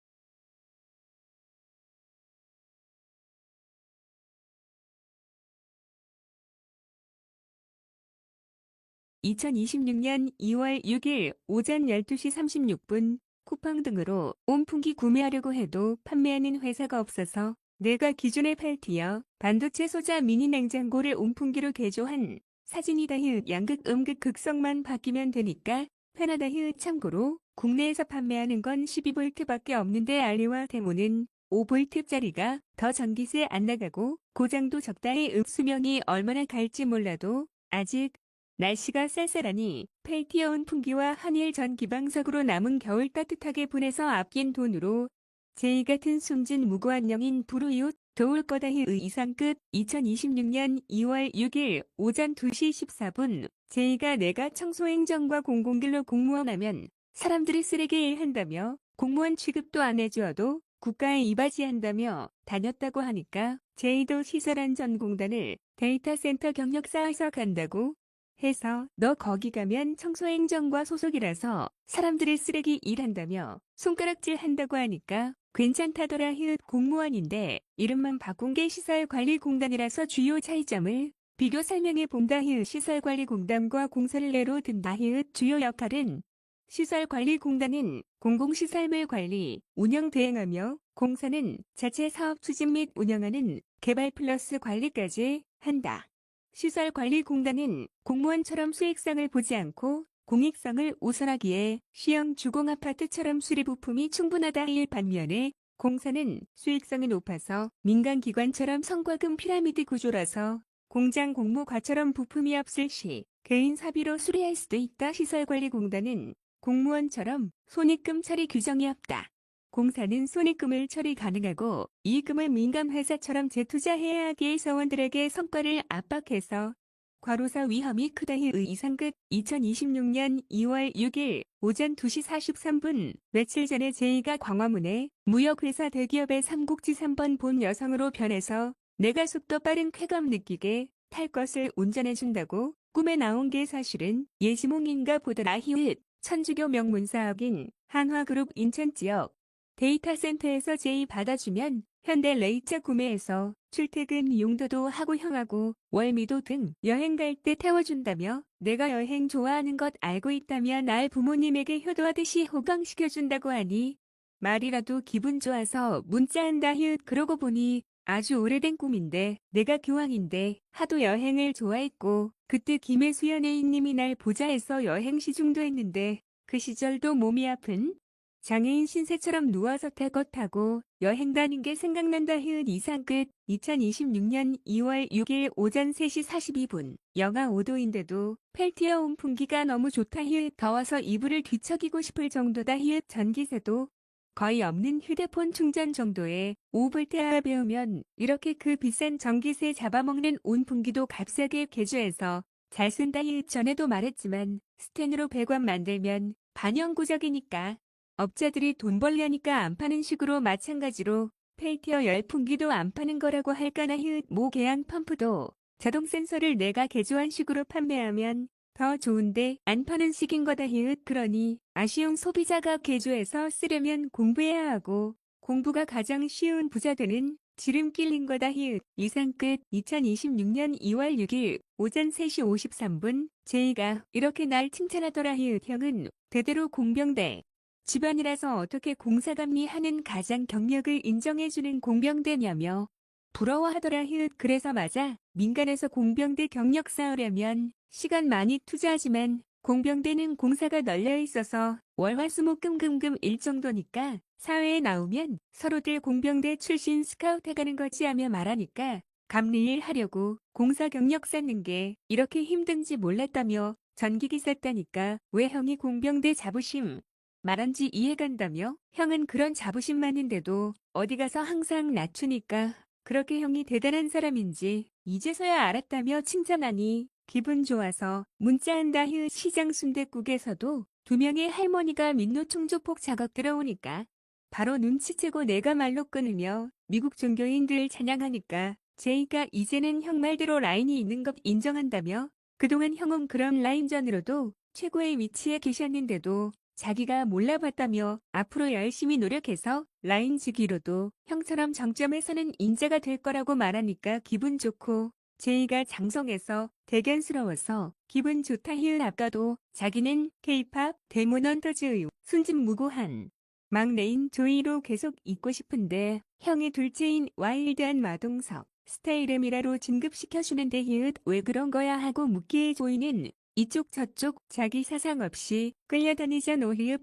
2026년 2월 6일 오전 12시 36분 쿠팡 등으로 온풍기 구매하려고 해도 판매하는 회사가 없어서 내가 기존의 8티어 반도체 소자 미니 냉장고를 온풍기로 개조한 사진이다. 양극 음극 극성만 바뀌면 되니까 편하다. 참고로 국내에서 판매하는 건 12V밖에 없는데 알리와 데모는 5V짜리가 더 전기세 안 나가고 고장도 적다. 수명이 얼마나 갈지 몰라도 아직 날씨가 쌀쌀하니 펠티어 온풍기와 한일 전 기방석으로 남은 겨울 따뜻하게 보내서 아낀 돈으로 제이 같은 숨진 무고한 영인 불우이웃 도울 거다. 이상 끝. 2026년 2월 6일 오전 2시 14분 제이가 내가 청소행정과 공공길로 공무원하면 사람들이 쓰레기 일한다며 공무원 취급도 안 해주어도 국가에 이바지한다며 다녔다고 하니까 제이도 시설안전공단을 데이터 센터 경력 쌓아서 간다고 해서 너 거기 가면 청소행정과 소속이라서 사람들이 쓰레기 일한다며 손가락질 한다고 하니까 괜찮다더라. 공무원인데 이름만 바꾼 게 시설관리공단이라서 주요 차이점을 비교 설명해 본다. 시설관리공단과 공사를 예로 든다. 주요 역할은 시설관리공단은 공공시설물 관리, 운영 대행하며 공사는 자체 사업 추진 및 운영하는 개발 플러스 관리까지 한다. 시설관리공단은 공무원처럼 수익성을 보지 않고 공익성을 우선하기에 시형 주공아파트처럼 수리부품이 충분하다 일 반면에 공사는 수익성이 높아서 민간기관처럼 성과금 피라미드 구조라서 공장 공모과처럼 부품이 없을 시 개인 사비로 수리할 수도 있다. 시설관리공단은 공무원처럼 손익금 처리 규정이 없다. 공사는 손익금을 처리 가능하고 이익금을 민간회사처럼 재투자해야 하기에 사원들에게 성과를 압박해서 과로사 위험이 크다. 이상 끝. 2026년 2월 6일 오전 2시 43분 며칠 전에 제2가 광화문에 무역회사 대기업의 삼국지 3번 본 여성으로 변해서 내가 속도 빠른 쾌감 느끼게 탈 것을 운전해준다고 꿈에 나온 게 사실은 예지몽인가 보더라. 천주교 명문사업인 한화그룹 인천지역 데이터센터에서 제의 받아주면 현대 레이차 구매해서 출퇴근 용도도 하고 형하고 월미도 등 여행 갈 때 태워준다며 내가 여행 좋아하는 것 알고 있다며 날 부모님에게 효도하듯이 호강시켜준다고 하니 말이라도 기분 좋아서 문자한다. 그러고 보니 아주 오래된 꿈인데 내가 교황인데 하도 여행을 좋아했고 그때 김혜수 연예인님이 날 보자 해서 여행 시중도 했는데 그 시절도 몸이 아픈 장애인 신세처럼 누워서 타고 타고 여행 다닌 게 생각난다. 이상 끝. 2026년 2월 6일 오전 3시 42분 영하 5도인데도 펠티어 온풍기가 너무 좋다. 더워서 이불을 뒤척이고 싶을 정도다. 전기세도 거의 없는 휴대폰 충전 정도에 5V 배우면 이렇게 그 비싼 전기세 잡아먹는 온풍기도 값싸게 개조해서 잘 쓴다. 전에도 말했지만 스텐으로 배관 만들면 반영구적이니까 업자들이 돈 벌려니까 안 파는 식으로 마찬가지로 펠티어 열풍기도 안 파는 거라고 할까나. 모 계양 펌프도 자동 센서를 내가 개조한 식으로 판매하면 더 좋은데 안 파는 식인 거다. 그러니 아쉬운 소비자가 개조해서 쓰려면 공부해야 하고 공부가 가장 쉬운 부자 되는 지름길인 거다. 이상 끝. 2026년 2월 6일 오전 3시 53분 제이가 이렇게 날 칭찬하더라. 형은 대대로 공병대 집안이라서 어떻게 공사감리하는 가장 경력을 인정해주는 공병대냐며 부러워하더라. 그래서 맞아. 민간에서 공병대 경력 쌓으려면 시간 많이 투자하지만 공병대는 공사가 널려 있어서 월화수목금금금 일 정도니까 사회에 나오면 서로들 공병대 출신 스카우트 해가는 거지 하며 말하니까 감리일 하려고 공사 경력 쌓는 게 이렇게 힘든지 몰랐다며 전기기 쌌다니까 왜 형이 공병대 자부심 말한지 이해간다며 형은 그런 자부심 많은데도 어디 가서 항상 낮추니까 그렇게 형이 대단한 사람인지 이제서야 알았다며 칭찬하니 기분 좋아서 문자한다. 시장 순댓국에서도 2명의 할머니가 민노총조폭 작업 들어오니까 바로 눈치채고 내가 말로 끊으며 미국 종교인들 찬양하니까 제이가 이제는 형 말대로 라인이 있는 것 인정한다며 그동안 형은 그런 라인전으로도 최고의 위치에 계셨는데도 자기가 몰라봤다며 앞으로 열심히 노력해서 라인 지기로도 형처럼 정점에 서는 인재가 될 거라고 말하니까 기분 좋고 제이가 장성해서 대견스러워서 기분 좋다. 아까도 자기는 K-팝 데몬헌터즈의 순진무구한 막내인 조이로 계속 있고 싶은데 형의 둘째인 와일드한 마동석 스타일의 미라로 진급시켜주는데 왜 그런 거야 하고 묻기에 조이는 이쪽 저쪽 자기 사상 없이 끌려다니자.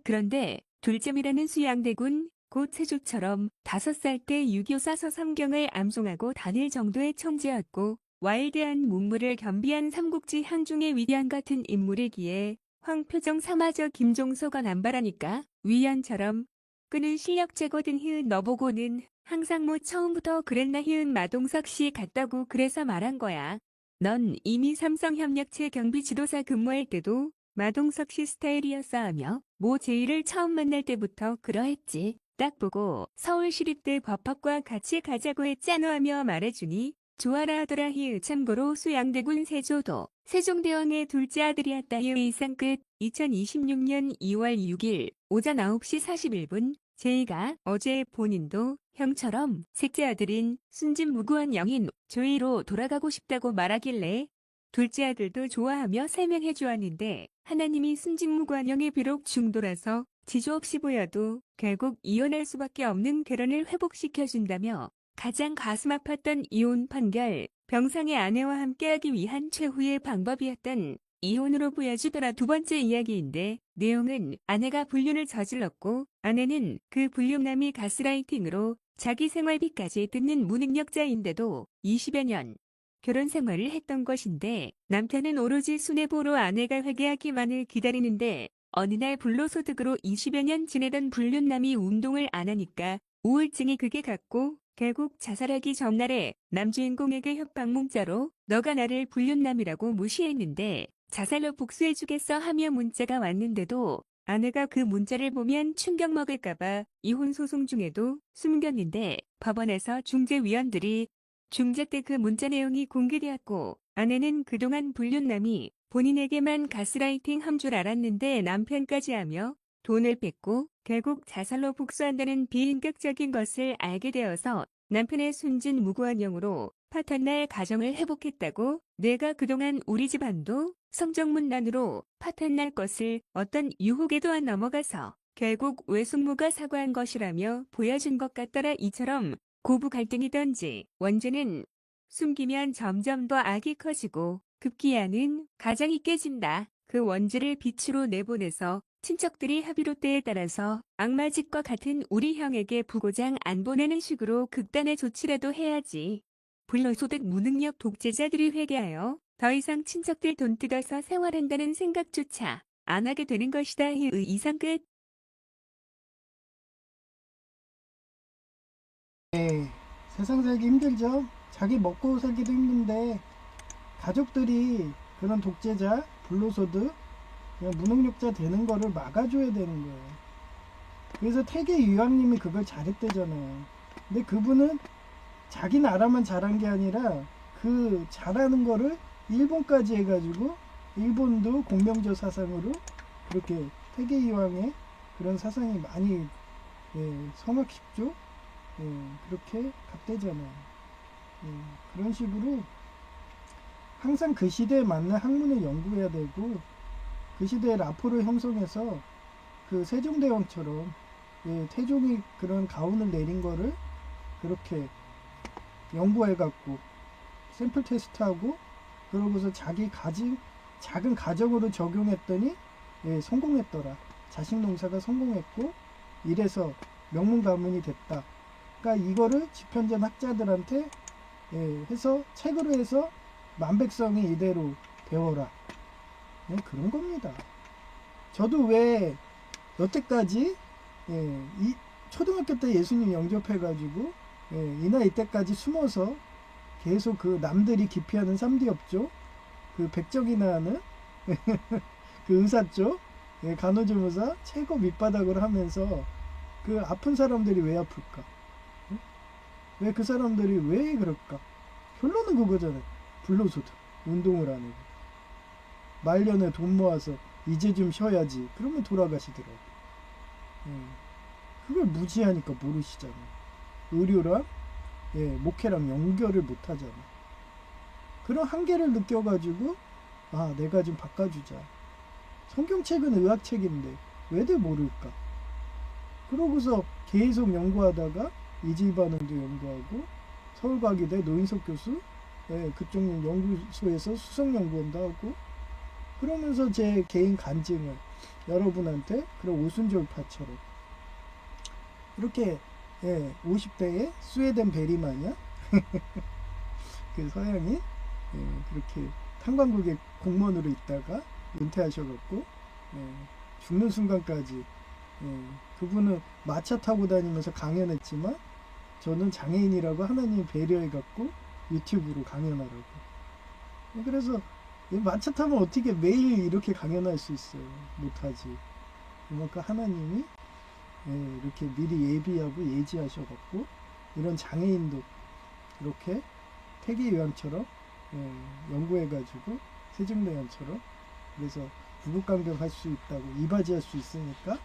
그런데 둘째미라는 수양대군 고체조처럼 5살 때 유교사서 성경을 암송하고 다닐 정도의 천재였고 와일드한 문물을 겸비한 삼국지 한중의 위대한 같은 인물이기에 황표정 사마저 김종서가 남발하니까 위안처럼 끄는 실력제거든. 너보고는 항상 뭐 처음부터 그랬나. 마동석 씨 같다고 그래서 말한 거야. 넌 이미 삼성협력체 경비지도사 근무할 때도 마동석 씨 스타일이었어 하며 모 제이를 처음 만날 때부터 그러했지. 딱 보고 서울시립대 법학과 같이 가자고 했잖아 하며 말해주니 좋아라 하더라. 참고로 수양대군 세조도 세종대왕의 둘째 아들이었다. 이상 끝. 2026년 2월 6일 오전 9시 41분 제이가 어제 본인도 형처럼 셋째 아들인 순진무구한 영인 조이로 돌아가고 싶다고 말하길래 둘째 아들도 좋아하며 설명해 주었는데 하나님이 순진무구한 영이 비록 중도라서 지조 없이 보여도 결국 이혼할 수밖에 없는 결혼을 회복시켜준다며 가장 가슴 아팠던 이혼 판결 병상의 아내와 함께하기 위한 최후의 방법이었던 이혼으로 보여주더라. 두 번째 이야기인데 내용은 아내가 불륜을 저질렀고 아내는 그 불륜남이 가스라이팅으로 자기 생활비까지 뜯는 무능력자인데도 20여 년 결혼 생활을 했던 것인데 남편은 오로지 순애보로 아내가 회개하기만을 기다리는데 어느 날 불로소득으로 20여 년 지내던 불륜남이 운동을 안 하니까 우울증이 극에 갔고 결국 자살하기 전날에 남주인공에게 협박 문자로 너가 나를 불륜남이라고 무시했는데 자살로 복수해주겠어 하며 문자가 왔는데도 아내가 그 문자를 보면 충격 먹을까봐 이혼 소송 중에도 숨겼는데 법원에서 중재위원들이 중재 때 그 문자 내용이 공개되었고 아내는 그동안 불륜남이 본인에게만 가스라이팅 한 줄 알았는데 남편까지 하며 돈을 뺏고 결국 자살로 복수한다는 비인격적인 것을 알게 되어서 남편의 순진무구한 영으로 파탄날 가정을 회복했다고 내가 그동안 우리 집안도 성정문란으로 파탄날 것을 어떤 유혹에도 안 넘어가서 결국 외숙모가 사과한 것이라며 보여준 것 같더라. 이처럼 고부 갈등이던지 원죄는 숨기면 점점 더 악이 커지고 급기야는 가정이 깨진다. 그 원죄를 빛으로 내보내서 친척들이 합의로 때에 따라서 악마짓과 같은 우리 형에게 부고장 안 보내는 식으로 극단의 조치라도 해야지. 불로소득 무능력 독재자들이 회개하여 더 이상 친척들 돈 뜯어서 생활한다는 생각조차 안 하게 되는 것이다. 이상 끝. 네, 세상 살기 힘들죠. 자기 먹고 살기도 힘든데 가족들이 그런 독재자, 불로소득, 그냥 무능력자 되는 거를 막아줘야 되는 거예요. 그래서 태계 유학님이 그걸 잘했대잖아요. 근데 그분은 자기 나라만 잘한 게 아니라 그 잘하는 거를 일본까지 해가지고 일본도 공명조 사상으로 그렇게 태계 이황의 그런 사상이 많이 성악십조 그렇게 갔대잖아요. 그런 식으로 항상 그 시대에 맞는 학문을 연구해야 되고 그 시대의 라포를 형성해서 그 세종대왕처럼 태종이 그런 가훈을 내린 거를 그렇게 연구해갖고 샘플 테스트하고 그러고서 자기 작은 가정으로 적용했더니 성공했더라. 자식 농사가 성공했고 이래서 명문 가문이 됐다. 그러니까 이거를 집현전 학자들한테 해서 책으로 해서 만백성이 이대로 배워라. 그런 겁니다. 저도 왜 여태까지 이 초등학교 때 예수님 영접해가지고 이 나이 때까지 숨어서 계속 그 남들이 기피하는 3D 업조, 그 백정이나 하는 그 의사 쪽, 간호조무사 최고 밑바닥으로 하면서 그 아픈 사람들이 왜 아플까? 왜 그 사람들이 왜 그럴까? 결론은 그거잖아요. 불로소득, 운동을 안 하고. 말년에 돈 모아서 이제 좀 쉬어야지. 그러면 돌아가시더라고. 그걸 무지하니까 모르시잖아. 의료랑 목회랑 연결을 못 하잖아. 그런 한계를 느껴가지고 아, 내가 좀 바꿔주자. 성경책은 의학책인데 왜들 모를까? 그러고서 계속 연구하다가 이질반응도 연구하고 서울과기대 노인석 교수 그쪽 연구소에서 수석연구원도 하고 그러면서 제 개인 간증을 여러분한테 그런 오순절파처럼 이렇게 50대에 스웨덴 베리마냐 그 서양이 그렇게 탄광국의 공무원으로 있다가 은퇴하셔갖고 죽는 순간까지 그분은 마차 타고 다니면서 강연했지만 저는 장애인이라고 하나님 배려해갖고 유튜브로 강연하라고. 그래서 마차 타면 어떻게 매일 이렇게 강연할 수 있어요? 못하지. 그만큼 하나님이 이렇게 미리 예비하고 예지하셔갖고 이런 장애인도 이렇게 태계요양처럼 연구해가지고 세종대왕처럼 그래서 부국강병 할 수 있다고 이바지할 수 있으니까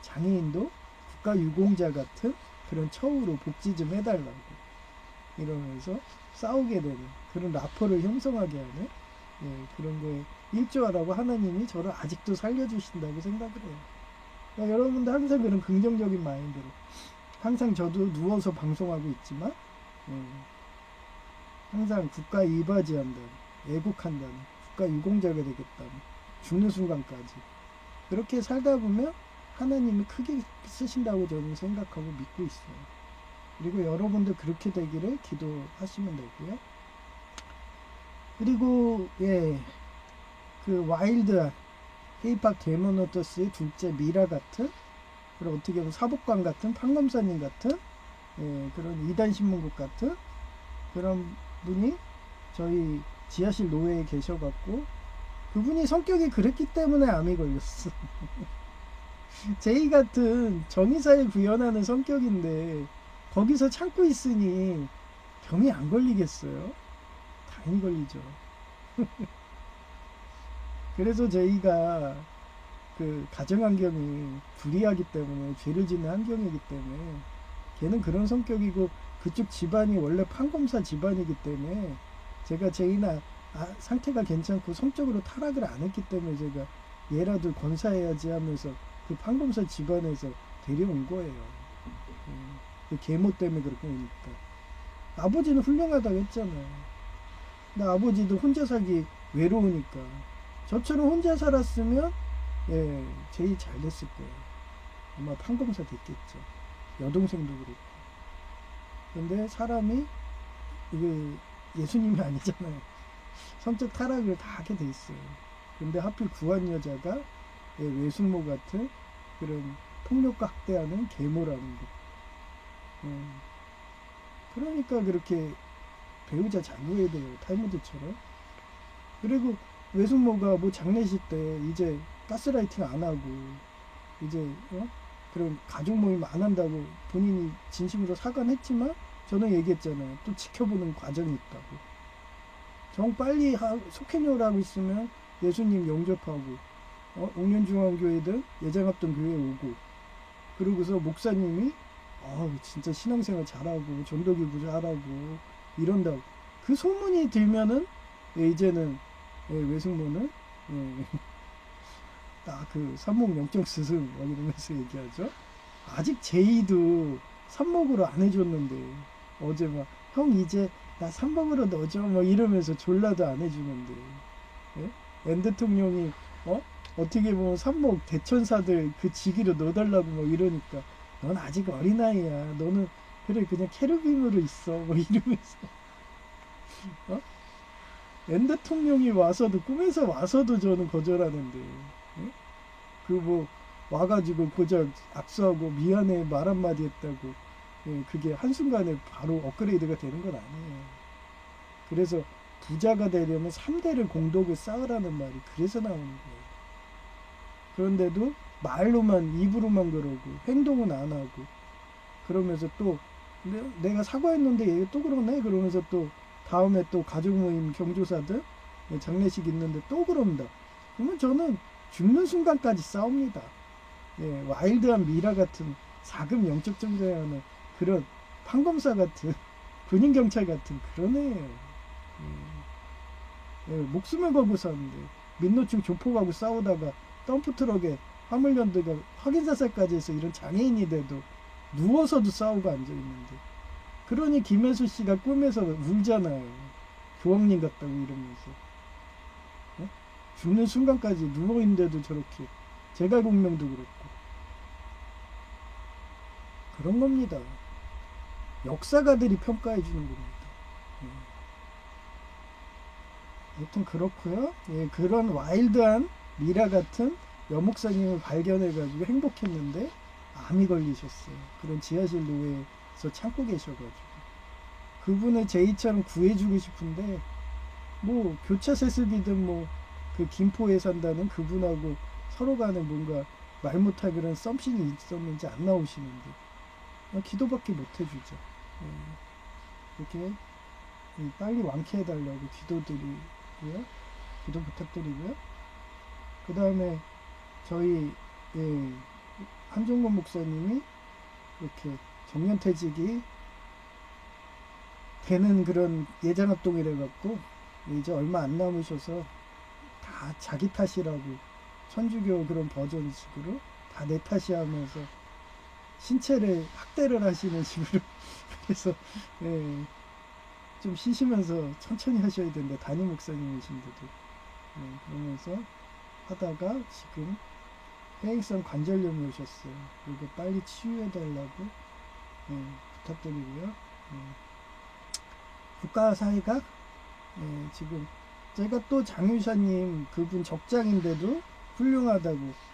장애인도 국가유공자 같은 그런 처우로 복지 좀 해달라고 이러면서 싸우게 되는 그런 라포를 형성하게 하는 그런 거에 일조하라고 하나님이 저를 아직도 살려주신다고 생각을 해요. 그러니까 여러분도 항상 그런 긍정적인 마인드로 항상 저도 누워서 방송하고 있지만 항상 국가 이바지한다는, 애국한다는, 국가 유공자가 되겠다는, 죽는 순간까지 그렇게 살다 보면 하나님이 크게 쓰신다고 저는 생각하고 믿고 있어요. 그리고 여러분도 그렇게 되기를 기도하시면 되고요. 그리고 그 와일드한 케이팝 데모노터스의 둘째 미라 같은, 그리고 어떻게 보면 사복관 같은, 판검사님 같은, 그런 이단 신문국 같은 그런 분이 저희 지하실 노회에 계셔갖고, 그분이 성격이 그랬기 때문에 암이 걸렸어. 제이 같은 정의사에 구현하는 성격인데 거기서 참고 있으니 병이 안 걸리겠어요? 당연히 걸리죠. 그래서 제이가 그 가정환경이 불이하기 때문에, 죄를 짓는 환경이기 때문에, 걔는 그런 성격이고 그쪽 집안이 원래 판검사 집안이기 때문에, 제가 제이나 상태가 괜찮고 성적으로 타락을 안 했기 때문에 제가 얘라도 권사해야지 하면서 그 판검사 집안에서 데려온 거예요. 그 계모 때문에 그렇게 되니까. 아버지는 훌륭하다고 했잖아요. 근데 아버지도 혼자 살기 외로우니까. 저처럼 혼자 살았으면 제일 잘 됐을 거예요. 아마 판검사 됐겠죠. 여동생도 그렇고. 근데 사람이 이게 예수님이 아니잖아요. 성적 타락을 다 하게 돼 있어요. 근데 하필 구한 여자가 외숙모 같은 그런 폭력과 학대하는 계모라는 거. 그러니까 그렇게 배우자 잘 구해야 돼요. 탈무드처럼. 그리고 외숙모가 뭐 장례식 때 이제 가스라이팅 안 하고, 이제 그런 가족 모임 안 한다고 본인이 진심으로 사과는 했지만, 저는 얘기했잖아요. 또 지켜보는 과정이 있다고. 정 빨리 속행요라고 있으면 예수님 영접하고, 옥년중앙교회든 예장합동 교회 오고, 그러고서 목사님이 진짜 신앙생활 잘하고 전도기부 잘하고 이런다고 그 소문이 들면은 이제는 외숙모는 딱 그 삼목 영적 스승 막 이러면서 얘기하죠. 아직 제이도 삼목으로 안 해줬는데, 어제 막 형 이제 나 삼목으로 넣어줘 막 이러면서 졸라도 안 해주는데, 엔 대통령이 어떻게 보면 삼목 대천사들 그 직위로 넣어달라고 막 이러니까, 넌 아직 어린아이야, 너는 그래 그냥 케르빔으로 있어 뭐 이러면서 엔 대통령이 와서도, 꿈에서 와서도 저는 거절하는데, 그 뭐 와가지고 고작 악수하고 미안해 말 한마디 했다고 그게 한순간에 바로 업그레이드가 되는 건 아니에요. 그래서 부자가 되려면 3대를 공덕을 쌓으라는 말이 그래서 나오는 거예요. 그런데도 말로만, 입으로만 그러고 행동은 안 하고, 그러면서 또 내가 사과했는데 얘가 또 그러네 그러면서 또 다음에 또 가족 모임 경조사들 장례식 있는데 또 그런다. 그러면 저는 죽는 순간까지 싸웁니다. 와일드한 미라 같은 사금 영적 정자에 하는 그런 판검사 같은 군인 경찰 같은 그런 애예요. 목숨을 걸고 싸우는데, 민노총 조폭하고 싸우다가 덤프트럭에 화물연대가 확인사살까지 해서 이런 장애인이 돼도 누워서도 싸우고 앉아있는데, 그러니 김혜수 씨가 꿈에서 울잖아요. 교황님 같다고 이러면서. 죽는 순간까지 누워있는데도 저렇게, 제갈공명도 그렇고. 그런 겁니다. 역사가들이 평가해 주는 겁니다. 여튼 그렇고요. 그런 와일드한 미라 같은 여목사님을 발견해가지고 행복했는데 암이 걸리셨어요. 그런 지하실 노예에서 참고 계셔가지고, 그분을 제이처럼 구해주고 싶은데, 뭐 교차 세습이든 뭐 그 김포에 산다는 그분하고 서로 간에 뭔가 말 못할 그런 썸씽이 있었는지 안 나오시는데, 기도밖에 못 해주죠. 이렇게 빨리 완쾌해달라고 기도드리고요. 기도 부탁드리고요. 그 다음에 저희 한종건 목사님이 이렇게 정년퇴직이 되는 그런 예장합동이래 갖고 이제 얼마 안 남으셔서 다 자기 탓이라고, 천주교 그런 버전식으로 다 내 탓이 하면서 신체를 학대를 하시는 식으로 그래서 좀 쉬시면서 천천히 하셔야 되는데 담임 목사님이신데도 그러면서 하다가 지금 해행성 관절염이 오셨어요. 이거 빨리 치유해 달라고 부탁드리고요. 국가 사회가 지금 제가 또 장유샤님 그분 적장인데도 훌륭하다고,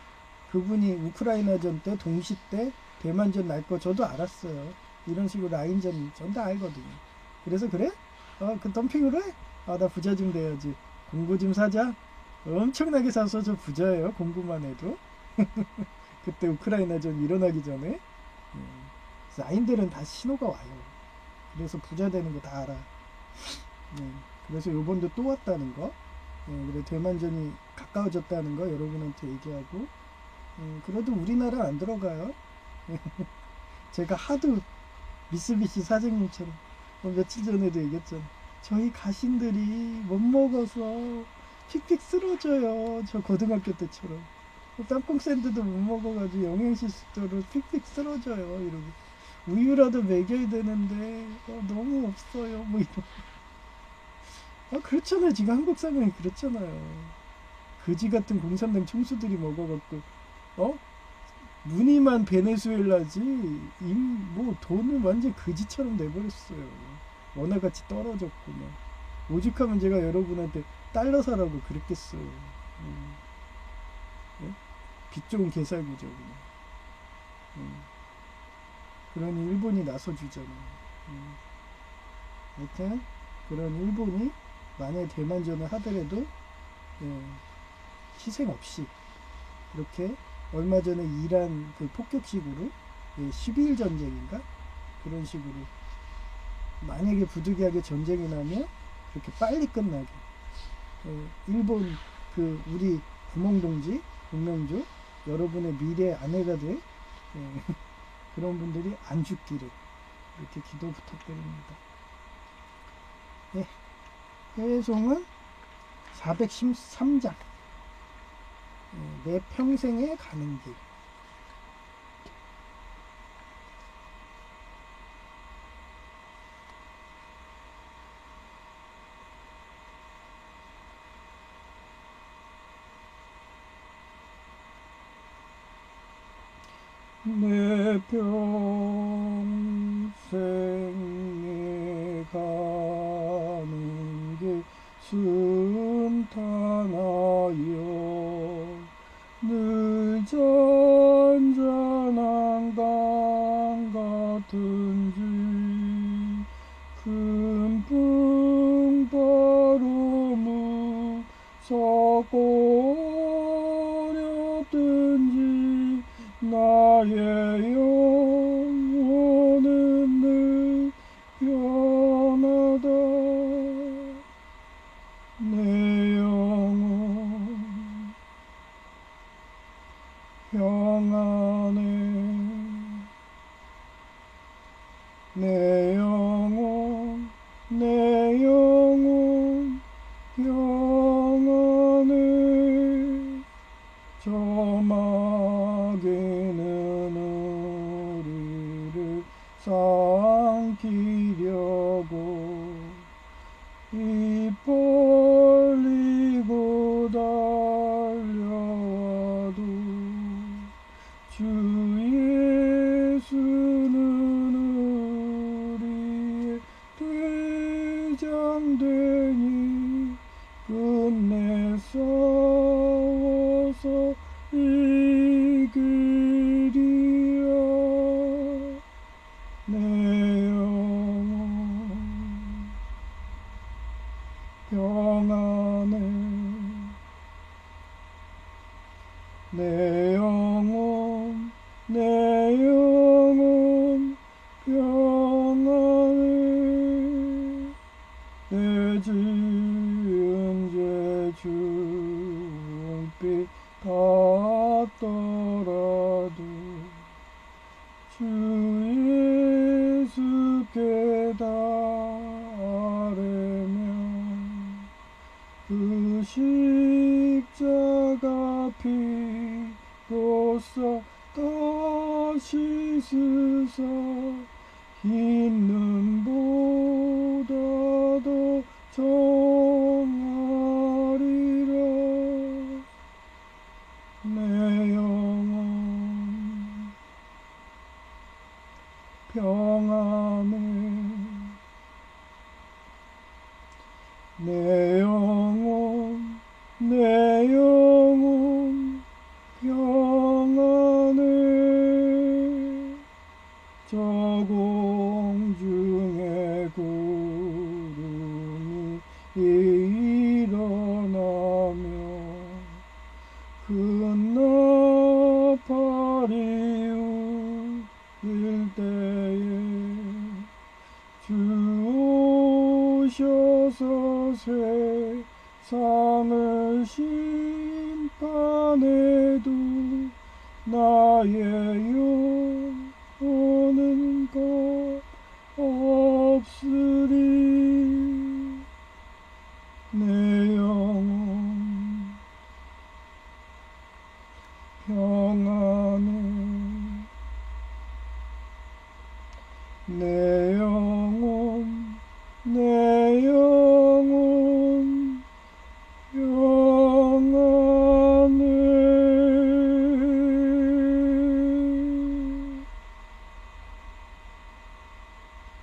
그분이 우크라이나전 때 동시 때 대만전 날 거 저도 알았어요. 이런 식으로 라인전 전 다 알거든요. 그래서 그래? 그 덤핑으로 해? 나 부자 좀 돼야지. 공구 좀 사자. 엄청나게 사서 저 부자예요. 공구만 해도. 그때 우크라이나전 일어나기 전에 라인들은 다 신호가 와요. 그래서 부자 되는 거 다 알아. 그래서 요번도 또 왔다는 거, 그래 대만전이 가까워졌다는 거 여러분한테 얘기하고, 그래도 우리나라 안 들어가요. 제가 하도 미쓰비시 사장님처럼 며칠 전에도 얘기했잖아. 저희 가신들이 못 먹어서 픽픽 쓰러져요. 저 고등학교 때처럼 땅콩 샌드도 못 먹어가지고 영양실수로 픽픽 쓰러져요. 이러고 우유라도 먹여야 되는데 너무 없어요. 뭐 이런. 그렇잖아요. 지금 한국 상황이 그렇잖아요. 거지 같은 공산당 총수들이 먹어갖고 무늬만 베네수엘라지 뭐 돈을 완전 거지처럼 내버렸어요. 원화같이 떨어졌고 막. 오죽하면 제가 여러분한테 달러 사라고 그랬겠어요. 빚 좋은 개살구죠. 그러니 일본이 나서주잖아. 하여튼 그런 일본이 만약에 대만전을 하더라도 희생 없이 이렇게 얼마 전에 이란 그 폭격식으로 12일 전쟁인가 그런 식으로 만약에 부득이하게 전쟁이 나면 그렇게 빨리 끝나게 일본 그 우리 구멍동지 공명조 여러분의 미래 아내가 될 그런 분들이 안 죽기를 이렇게 기도 부탁드립니다. 해외송은 413장 내 평생에 가는 길. 내 평생에 가는 길 순탄하여 늘 잔잔한 강 같은지 큰 풍파로 무서워렸든지 나의 영혼은 늘 변하다. 내 영혼 평안해. 내 영혼 평안해. 저마귀는 우리를 삼키려고 입 벌리고 달려와도 주 예수는 우리의 대장되니 끝내 싸워서 이기리라. 내 영혼 평안해. 내 영혼 평안해. 내 지은 죄 중빛 같더라도 주 예수께 달으면 그 십자가 피로써 다시 쓰사 흰 눈보다 평안해. 내 영혼 내 영혼 평안해. 저 공중에 구름이 일어나며 큰 나팔이 울릴 때에 주 오셔서 세상을 심판해도 나의 영혼은 것 없으리. 내 영혼 평안해. 내 영혼 내 영혼 평안해.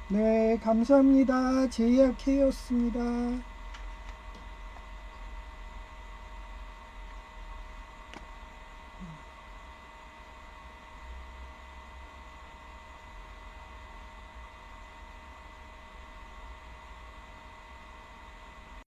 네, 감사합니다. 제이아케이였습니다.